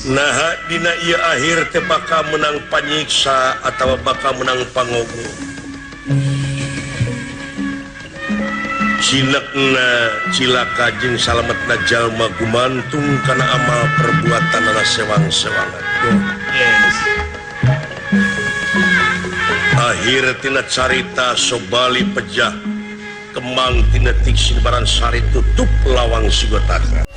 Speaker 1: nah dina ieu akhir teh bakal menang panyiksa atawa bakal menang pangogo cinekna cilaka jeung salametna jalma gumantung kana amal perbuatanna sewang-sewangan akhir tina carita Sobali pejah kemang tina tik sinebaran sari tutup lawang sigotaka